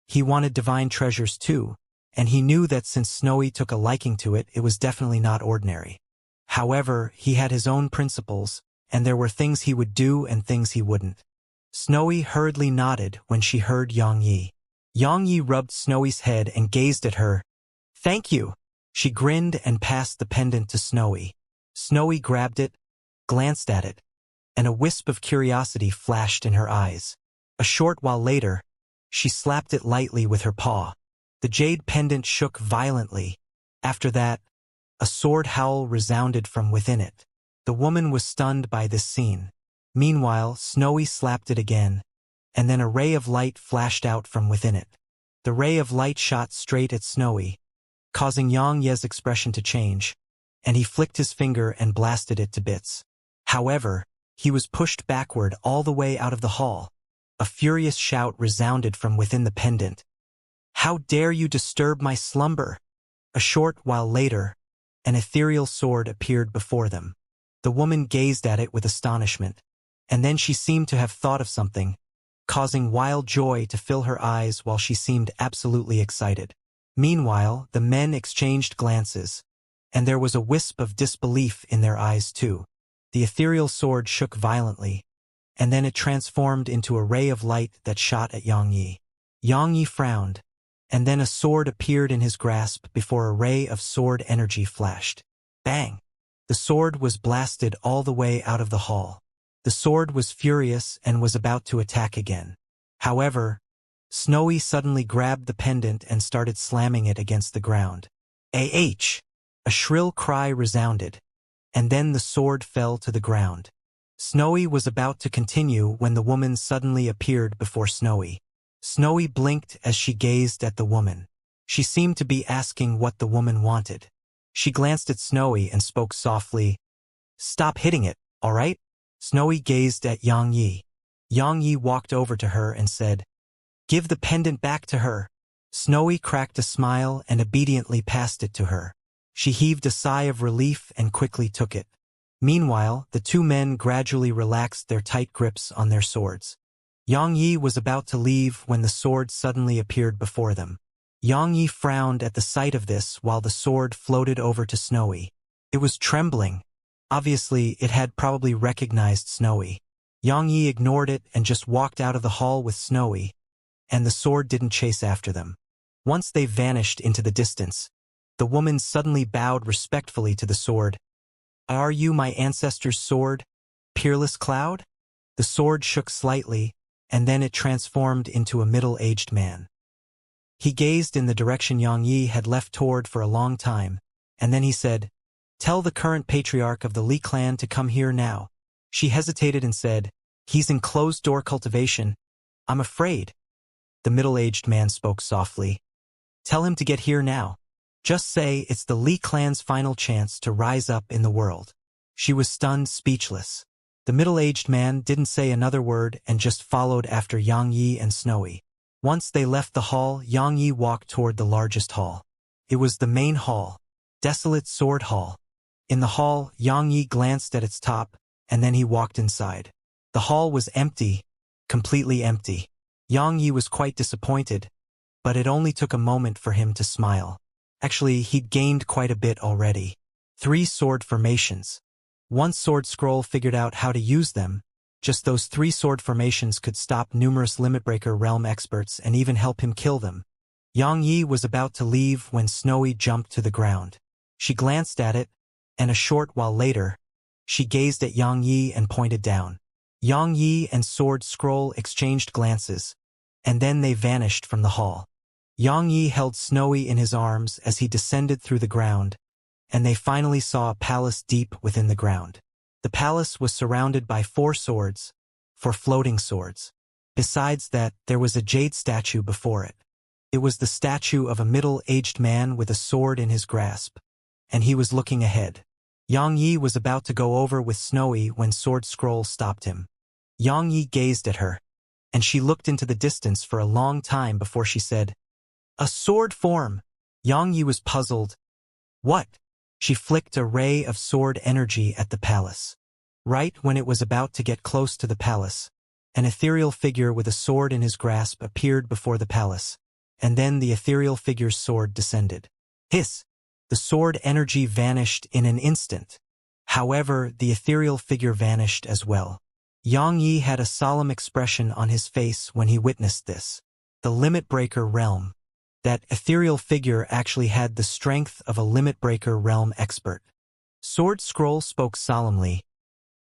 He wanted divine treasures too, and he knew that since Snowy took a liking to it, it was definitely not ordinary. However, he had his own principles, and there were things he would do and things he wouldn't. Snowy hurriedly nodded when she heard Yang Yi. Yang Yi rubbed Snowy's head and gazed at her. "Thank you." She grinned and passed the pendant to Snowy. Snowy grabbed it, glanced at it, and a wisp of curiosity flashed in her eyes. A short while later, she slapped it lightly with her paw. The jade pendant shook violently. After that, a sword howl resounded from within it. The woman was stunned by this scene. Meanwhile, Snowy slapped it again, and then a ray of light flashed out from within it. The ray of light shot straight at Snowy, causing Yang Ye's expression to change, and he flicked his finger and blasted it to bits. However, he was pushed backward all the way out of the hall. A furious shout resounded from within the pendant. "How dare you disturb my slumber?" A short while later, an ethereal sword appeared before them. The woman gazed at it with astonishment, and then she seemed to have thought of something, causing wild joy to fill her eyes while she seemed absolutely excited. Meanwhile, the men exchanged glances, and there was a wisp of disbelief in their eyes too. The ethereal sword shook violently, and then it transformed into a ray of light that shot at Yang Yi. Yang Yi frowned, and then a sword appeared in his grasp before a ray of sword energy flashed. Bang! The sword was blasted all the way out of the hall. The sword was furious and was about to attack again. However, Snowy suddenly grabbed the pendant and started slamming it against the ground. Ah! A shrill cry resounded, and then the sword fell to the ground. Snowy was about to continue when the woman suddenly appeared before Snowy. Snowy blinked as she gazed at the woman. She seemed to be asking what the woman wanted. She glanced at Snowy and spoke softly. "Stop hitting it, all right?" Snowy gazed at Yang Yi. Yang Yi walked over to her and said, "Give the pendant back to her." Snowy cracked a smile and obediently passed it to her. She heaved a sigh of relief and quickly took it. Meanwhile, the two men gradually relaxed their tight grips on their swords. Yang Yi was about to leave when the sword suddenly appeared before them. Yang Yi frowned at the sight of this while the sword floated over to Snowy. It was trembling. Obviously, it had probably recognized Snowy. Yang Yi ignored it and just walked out of the hall with Snowy, and the sword didn't chase after them. Once they vanished into the distance, the woman suddenly bowed respectfully to the sword. "Are you my ancestor's sword, peerless cloud?" The sword shook slightly, and then it transformed into a middle-aged man. He gazed in the direction Yang Yi had left toward for a long time, and then he said, "Tell the current patriarch of the Li clan to come here now." She hesitated and said, "He's in closed-door cultivation. I'm afraid." The middle-aged man spoke softly. "Tell him to get here now. Just say it's the Li clan's final chance to rise up in the world." She was stunned, speechless. The middle-aged man didn't say another word and just followed after Yang Yi and Snowy. Once they left the hall, Yang Yi walked toward the largest hall. It was the main hall, Desolate Sword Hall. In the hall, Yang Yi glanced at its top, and then he walked inside. The hall was empty, completely empty. Yang Yi was quite disappointed, but it only took a moment for him to smile. Actually, he'd gained quite a bit already. 3 sword formations. Once Sword Scroll figured out how to use them, just those 3 sword formations could stop numerous Limitbreaker realm experts and even help him kill them. Yang Yi was about to leave when Snowy jumped to the ground. She glanced at it, and a short while later, she gazed at Yang Yi and pointed down. Yang Yi and Sword Scroll exchanged glances, and then they vanished from the hall. Yang Yi held Snowy in his arms as he descended through the ground, and they finally saw a palace deep within the ground. The palace was surrounded by 4 swords, 4 floating swords. Besides that, there was a jade statue before it. It was the statue of a middle-aged man with a sword in his grasp, and he was looking ahead. Yang Yi was about to go over with Snowy when Sword Scroll stopped him. Yang Yi gazed at her, and she looked into the distance for a long time before she said, "A sword form." Yang Yi was puzzled. "What?" She flicked a ray of sword energy at the palace. Right when it was about to get close to the palace, an ethereal figure with a sword in his grasp appeared before the palace, and then the ethereal figure's sword descended. Hiss! The sword energy vanished in an instant. However, the ethereal figure vanished as well. Yang Yi had a solemn expression on his face when he witnessed this. The Limit Breaker realm. That ethereal figure actually had the strength of a Limit Breaker realm expert. Sword Scroll spoke solemnly.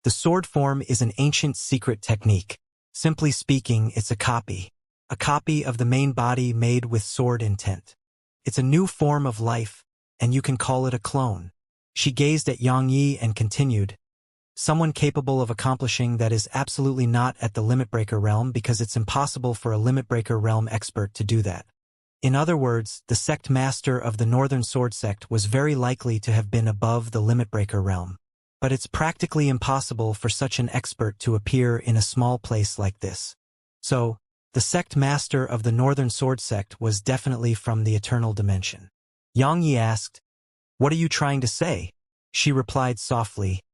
"The sword form is an ancient secret technique. Simply speaking, it's a copy of the main body made with sword intent. It's a new form of life, and you can call it a clone." She gazed at Yang Yi and continued, "Someone capable of accomplishing that is absolutely not at the Limit Breaker realm because it's impossible for a Limit Breaker realm expert to do that. In other words, the sect master of the Northern Sword Sect was very likely to have been above the Limit Breaker realm. But it's practically impossible for such an expert to appear in a small place like this. So, the sect master of the Northern Sword Sect was definitely from the Eternal Dimension." Yang Yi asked, "What are you trying to say?" She replied softly,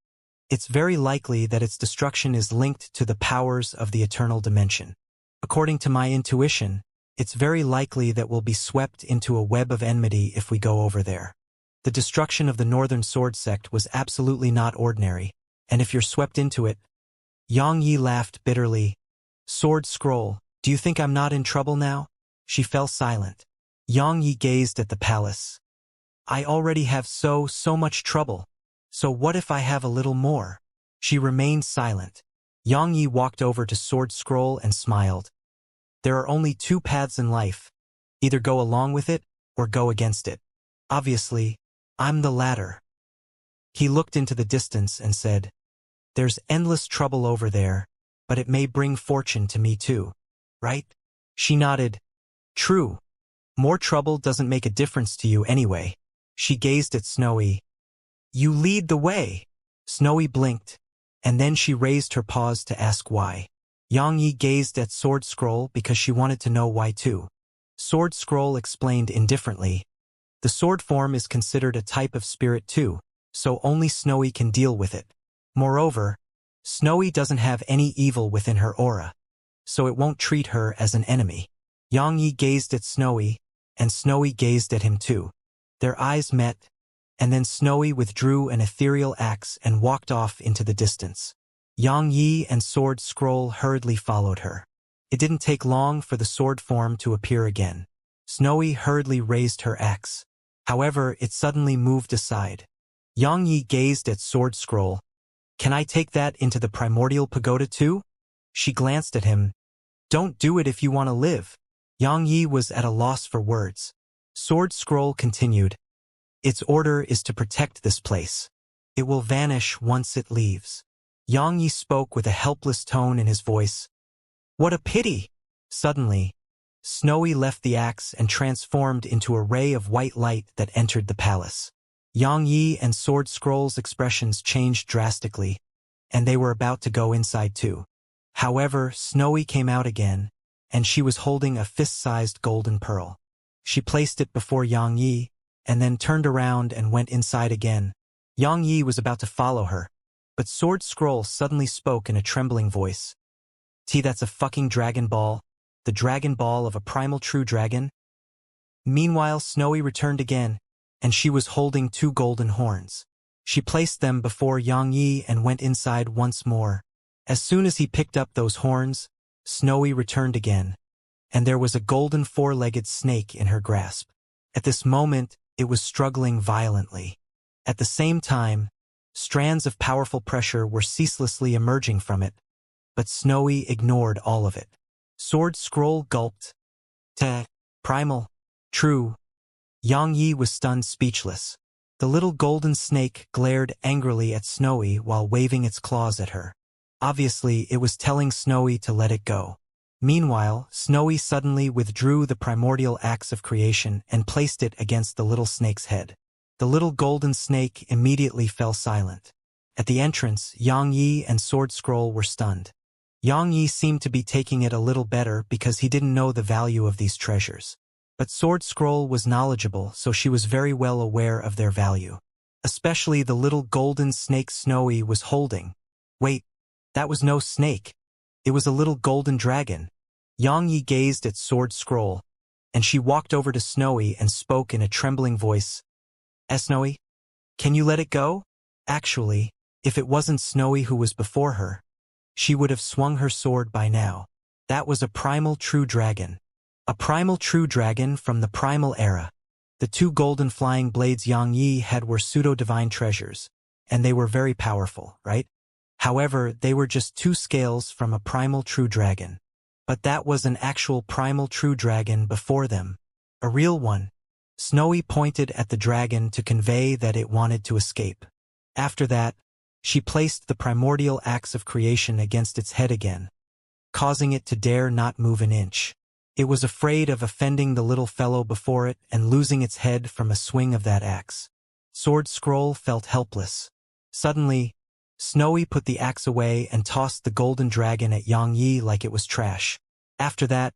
"It's very likely that its destruction is linked to the powers of the Eternal Dimension. According to my intuition, it's very likely that we'll be swept into a web of enmity if we go over there. The destruction of the Northern Sword Sect was absolutely not ordinary, and if you're swept into it..." Yang Yi laughed bitterly. "Sword Scroll, do you think I'm not in trouble now?" She fell silent. Yang Yi gazed at the palace. "I already have so much trouble. So what if I have a little more?" She remained silent. Yang Yi walked over to Sword Scroll and smiled. There are only two paths in life. Either go along with it, or go against it. Obviously, I'm the latter. He looked into the distance and said, "There's endless trouble over there, but it may bring fortune to me too. Right?" She nodded. "True. More trouble doesn't make a difference to you anyway." She gazed at Snowy. "You lead the way." Snowy blinked, and then she raised her paws to ask why. Xianxia gazed at Sword Scroll because she wanted to know why too. Sword Scroll explained indifferently. The sword form is considered a type of spirit too, so only Snowy can deal with it. Moreover, Snowy doesn't have any evil within her aura, so it won't treat her as an enemy. Xianxia gazed at Snowy, and Snowy gazed at him too. Their eyes met, and then Snowy withdrew an ethereal axe and walked off into the distance. Xianxia and Sword Scroll hurriedly followed her. It didn't take long for the sword form to appear again. Snowy hurriedly raised her axe. However, it suddenly moved aside. Xianxia gazed at Sword Scroll. "Can I take that into the primordial pagoda too?" She glanced at him. "Don't do it if you want to live." Xianxia was at a loss for words. Sword Scroll continued. "Its order is to protect this place. It will vanish once it leaves." Xianxia spoke with a helpless tone in his voice. "What a pity!" Suddenly, Snowy left the axe and transformed into a ray of white light that entered the palace. Xianxia and Sword Scroll's expressions changed drastically, and they were about to go inside too. However, Snowy came out again, and she was holding a fist-sized golden pearl. She placed it before Xianxia, and then turned around and went inside again. Xianxia was about to follow her, but Sword Scroll suddenly spoke in a trembling voice. That's a fucking Dragon Ball. The Dragon Ball of a primal true dragon?" Meanwhile, Snowy returned again, and she was holding two golden horns. She placed them before Xianxia and went inside once more. As soon as he picked up those horns, Snowy returned again, and there was a golden four-legged snake in her grasp. At this moment, it was struggling violently. At the same time, strands of powerful pressure were ceaselessly emerging from it, but Snowy ignored all of it. Sword Scroll gulped. Primal. True. Xianxia was stunned speechless. The little golden snake glared angrily at Snowy while waving its claws at her. Obviously, it was telling Snowy to let it go. Meanwhile, Snowy suddenly withdrew the primordial axe of creation and placed it against the little snake's head. The little golden snake immediately fell silent. At the entrance, Xianxia and Sword Scroll were stunned. Xianxia seemed to be taking it a little better because he didn't know the value of these treasures. But Sword Scroll was knowledgeable, so she was very well aware of their value. Especially the little golden snake Snowy was holding. Wait, that was no snake. It was a little golden dragon. Xianxia gazed at Sword Scroll, and she walked over to Snowy and spoke in a trembling voice. Snowy, can you let it go?" Actually, if it wasn't Snowy who was before her, she would have swung her sword by now. That was a primal true dragon. A primal true dragon from the primal era. The two golden flying blades Xianxia had were pseudo-divine treasures, and they were very powerful, right? However, they were just two scales from a primal true dragon. But that was an actual primal true dragon before them. A real one. Snowy pointed at the dragon to convey that it wanted to escape. After that, she placed the primordial axe of creation against its head again, causing it to dare not move an inch. It was afraid of offending the little fellow before it and losing its head from a swing of that axe. Sword Scroll felt helpless. Suddenly, Snowy put the axe away and tossed the golden dragon at Xianxia like it was trash. After that,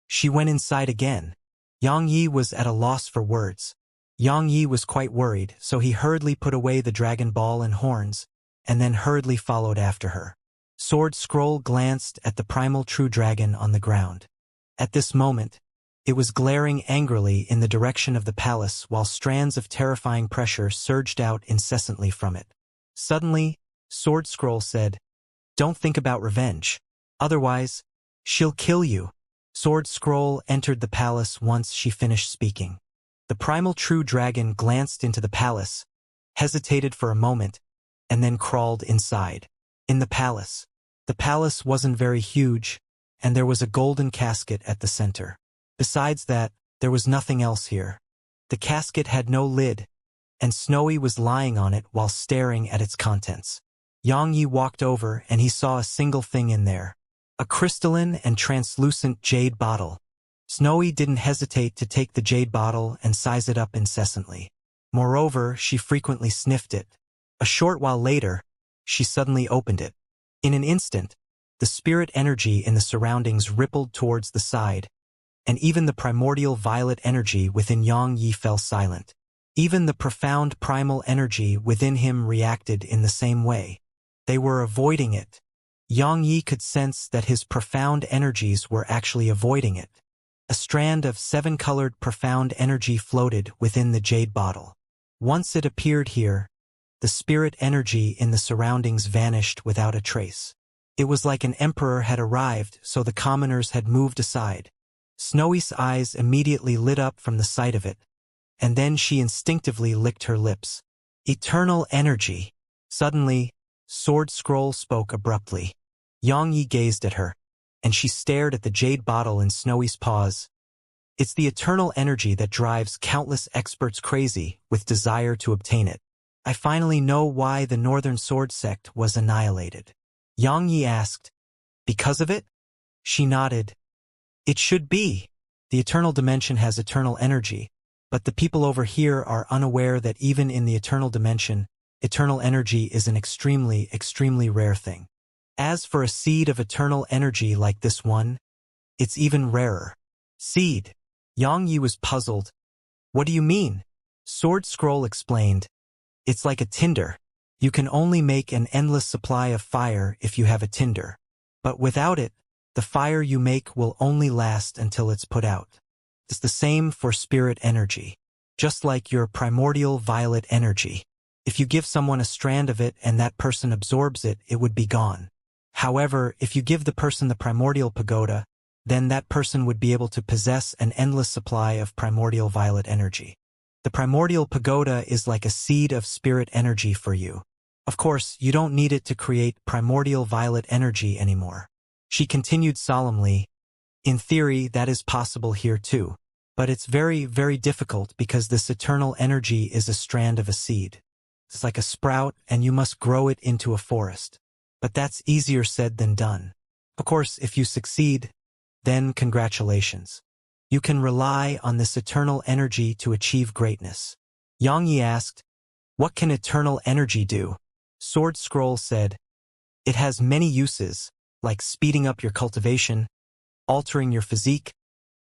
she went inside again. Xianxia was at a loss for words. Xianxia was quite worried, so he hurriedly put away the dragon ball and horns, and then hurriedly followed after her. Sword Scroll glanced at the primal true dragon on the ground. At this moment, it was glaring angrily in the direction of the palace while strands of terrifying pressure surged out incessantly from it. Suddenly, Sword Scroll said, "Don't think about revenge. Otherwise, she'll kill you." Sword Scroll entered the palace once she finished speaking. The primal true dragon glanced into the palace, hesitated for a moment, and then crawled inside. In the palace. The palace wasn't very huge, and there was a golden casket at the center. Besides that, there was nothing else here. The casket had no lid, and Snowy was lying on it while staring at its contents. Xianxia walked over and he saw a single thing in there. A crystalline and translucent jade bottle. Snowy didn't hesitate to take the jade bottle and size it up incessantly. Moreover, she frequently sniffed it. A short while later, she suddenly opened it. In an instant, the spirit energy in the surroundings rippled towards the side, and even the primordial violet energy within Xianxia fell silent. Even the profound primal energy within him reacted in the same way. They were avoiding it. Xianxia could sense that his profound energies were actually avoiding it. A strand of 7-colored profound energy floated within the jade bottle. Once it appeared here, the spirit energy in the surroundings vanished without a trace. It was like an emperor had arrived, so the commoners had moved aside. Snowy's eyes immediately lit up from the sight of it, and then she instinctively licked her lips. Eternal energy. Suddenly, Sword Scroll spoke abruptly. Xianxia gazed at her, and she stared at the jade bottle in Snowy's paws. It's the eternal energy that drives countless experts crazy with desire to obtain it. I finally know why the Northern Sword Sect was annihilated. Xianxia asked, because of it? She nodded. It should be. The eternal dimension has eternal energy, but the people over here are unaware that even in the eternal dimension, eternal energy is an extremely, extremely rare thing. As for a seed of eternal energy like this one, it's even rarer. Seed. Xianxia was puzzled. What do you mean? Sword Scroll explained. It's like a tinder. You can only make an endless supply of fire if you have a tinder. But without it, the fire you make will only last until it's put out. It's the same for spirit energy. Just like your primordial violet energy. If you give someone a strand of it and that person absorbs it, it would be gone. However, if you give the person the primordial pagoda, then that person would be able to possess an endless supply of primordial violet energy. The primordial pagoda is like a seed of spirit energy for you. Of course, you don't need it to create primordial violet energy anymore. She continued solemnly, in theory, that is possible here too. But it's very, very difficult because this eternal energy is a strand of a seed. It's like a sprout and you must grow it into a forest. But that's easier said than done. Of course, if you succeed, then congratulations. You can rely on this eternal energy to achieve greatness. Xianxia asked, what can eternal energy do? Sword Scroll said, it has many uses, like speeding up your cultivation, altering your physique,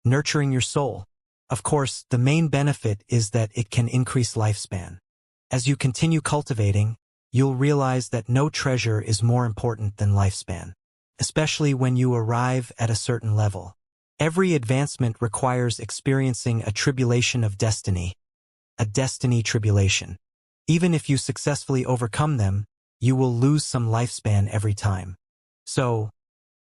nurturing your soul. Of course, the main benefit is that it can increase lifespan. As you continue cultivating, you'll realize that no treasure is more important than lifespan, especially when you arrive at a certain level. Every advancement requires experiencing a tribulation of destiny, a destiny tribulation. Even if you successfully overcome them, you will lose some lifespan every time. So,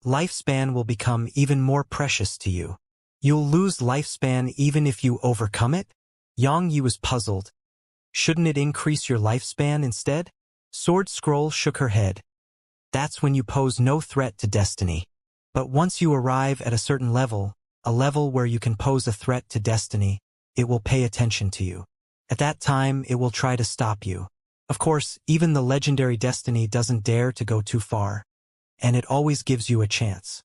lifespan will become even more precious to you. You'll lose lifespan even if you overcome it? Xianxia was puzzled. Shouldn't it increase your lifespan instead? Sword Scroll shook her head. That's when you pose no threat to destiny. But once you arrive at a certain level, a level where you can pose a threat to destiny, it will pay attention to you. At that time, it will try to stop you. Of course, even the legendary destiny doesn't dare to go too far, and it always gives you a chance.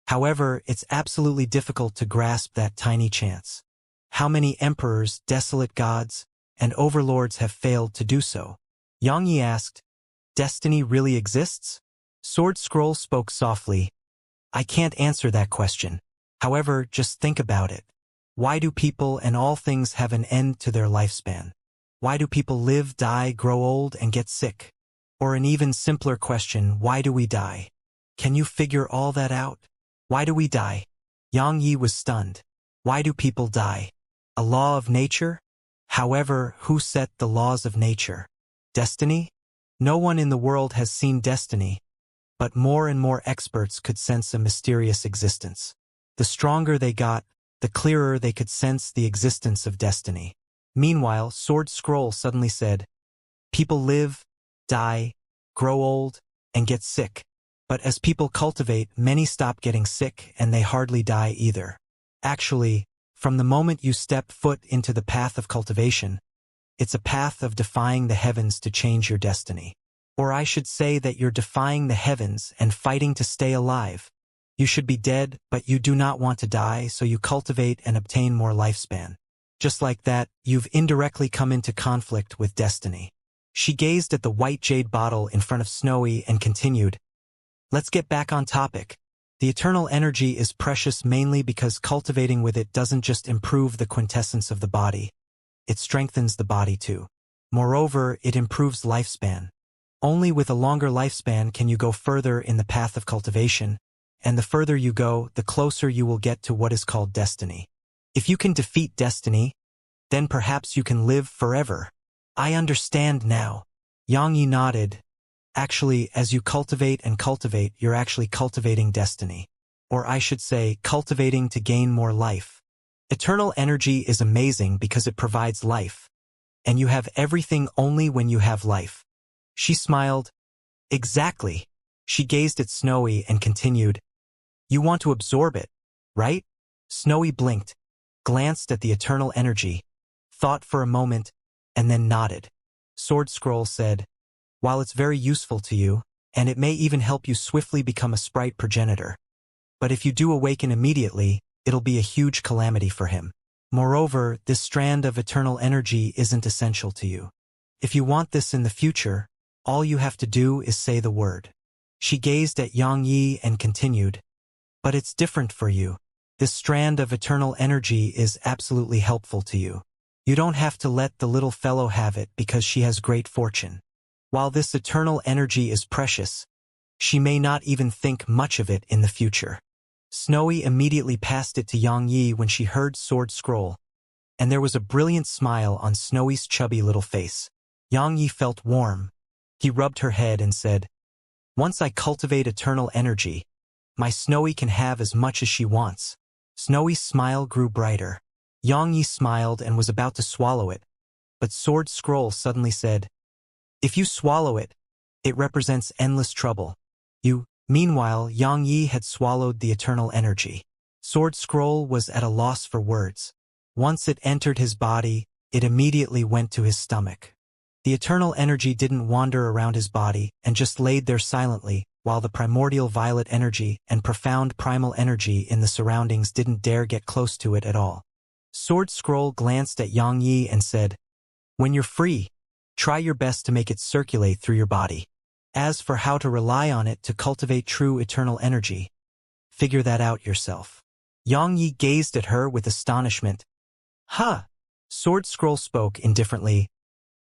However, it's absolutely difficult to grasp that tiny chance. How many emperors, desolate gods, and overlords have failed to do so? Xianxia asked, destiny really exists? Sword Scroll spoke softly. I can't answer that question. However, just think about it. Why do people and all things have an end to their lifespan? Why do people live, die, grow old, and get sick? Or an even simpler question, why do we die? Can you figure all that out? Why do we die? Xianxia was stunned. Why do people die? A law of nature? However, who set the laws of nature? Destiny? No one in the world has seen destiny, but more and more experts could sense a mysterious existence. The stronger they got, the clearer they could sense the existence of destiny. Meanwhile, Sword Scroll suddenly said, people live, die, grow old, and get sick. But as people cultivate, many stop getting sick and they hardly die either. Actually, from the moment you step foot into the path of cultivation, it's a path of defying the heavens to change your destiny. Or I should say that you're defying the heavens and fighting to stay alive. You should be dead, but you do not want to die, so you cultivate and obtain more lifespan. Just like that, you've indirectly come into conflict with destiny. She gazed at the white jade bottle in front of Snowy and continued, "Let's get back on topic. The eternal energy is precious mainly because cultivating with it doesn't just improve the quintessence of the body. It strengthens the body too. Moreover, it improves lifespan. Only with a longer lifespan can you go further in the path of cultivation, and the further you go, the closer you will get to what is called destiny. If you can defeat destiny, then perhaps you can live forever." "I understand now." Yang Yi nodded. "Actually, as you cultivate and cultivate, you're actually cultivating destiny. Or I should say, cultivating to gain more life. Eternal energy is amazing because it provides life. And you have everything only when you have life." She smiled. "Exactly." She gazed at Snowy and continued, "You want to absorb it, right?" Snowy blinked, glanced at the eternal energy, thought for a moment, and then nodded. Sword Scroll said, "While it's very useful to you, and it may even help you swiftly become a sprite progenitor, but if you do awaken immediately, it'll be a huge calamity for him. Moreover, this strand of eternal energy isn't essential to you. If you want this in the future, all you have to do is say the word." She gazed at Yang Yi and continued, "But it's different for you. This strand of eternal energy is absolutely helpful to you. You don't have to let the little fellow have it because she has great fortune. While this eternal energy is precious, she may not even think much of it in the future." Snowy immediately passed it to Yang Yi when she heard Sword Scroll, and there was a brilliant smile on Snowy's chubby little face. Yang Yi felt warm. He rubbed her head and said, "Once I cultivate eternal energy, my Snowy can have as much as she wants." Snowy's smile grew brighter. Yang Yi smiled and was about to swallow it, but Sword Scroll suddenly said, "If you swallow it, it represents endless trouble. Meanwhile, Yang Yi had swallowed the eternal energy. Sword Scroll was at a loss for words. Once it entered his body, it immediately went to his stomach. The eternal energy didn't wander around his body and just laid there silently, while the primordial violet energy and profound primal energy in the surroundings didn't dare get close to it at all. Sword Scroll glanced at Yang Yi and said, "When you're free, try your best to make it circulate through your body. As for how to rely on it to cultivate true eternal energy, figure that out yourself." Yang Yi gazed at her with astonishment. "Huh?" Sword Scroll spoke indifferently.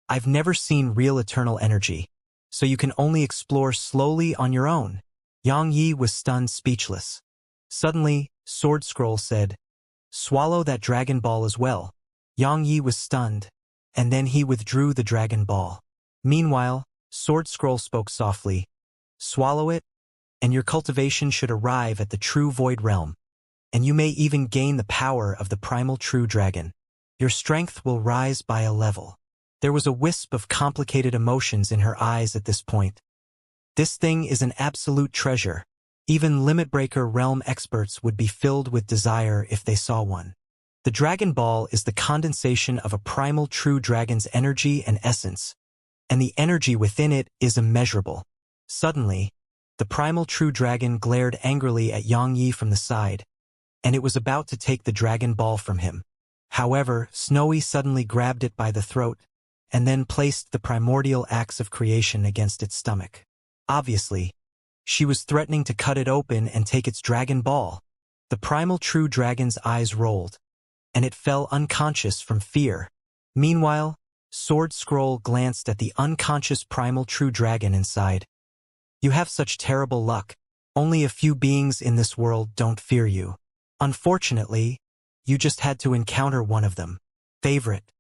"I've never seen real eternal energy, so you can only explore slowly on your own." Yang Yi was stunned speechless. Suddenly, Sword Scroll said, "Swallow that Dragon Ball as well." Yang Yi was stunned, and then he withdrew the Dragon Ball. Meanwhile, Sword Scroll spoke softly, "Swallow it, and your cultivation should arrive at the true Void Realm, and you may even gain the power of the primal true dragon. Your strength will rise by a level." There was a wisp of complicated emotions in her eyes at this point. This thing is an absolute treasure. Even Limit-Breaker realm experts would be filled with desire if they saw one. The Dragon Ball is the condensation of a primal true dragon's energy and essence, and the energy within it is immeasurable. Suddenly, the primal true dragon glared angrily at Yang Yi from the side, and it was about to take the Dragon Ball from him. However, Snowy suddenly grabbed it by the throat, and then placed the primordial axe of creation against its stomach. Obviously, she was threatening to cut it open and take its Dragon Ball. The primal true dragon's eyes rolled, and it fell unconscious from fear. Meanwhile, Sword Scroll glanced at the unconscious primal true dragon inside. "You have such terrible luck. Only a few beings in this world don't fear you. Unfortunately, you just had to encounter one of them. Favorite."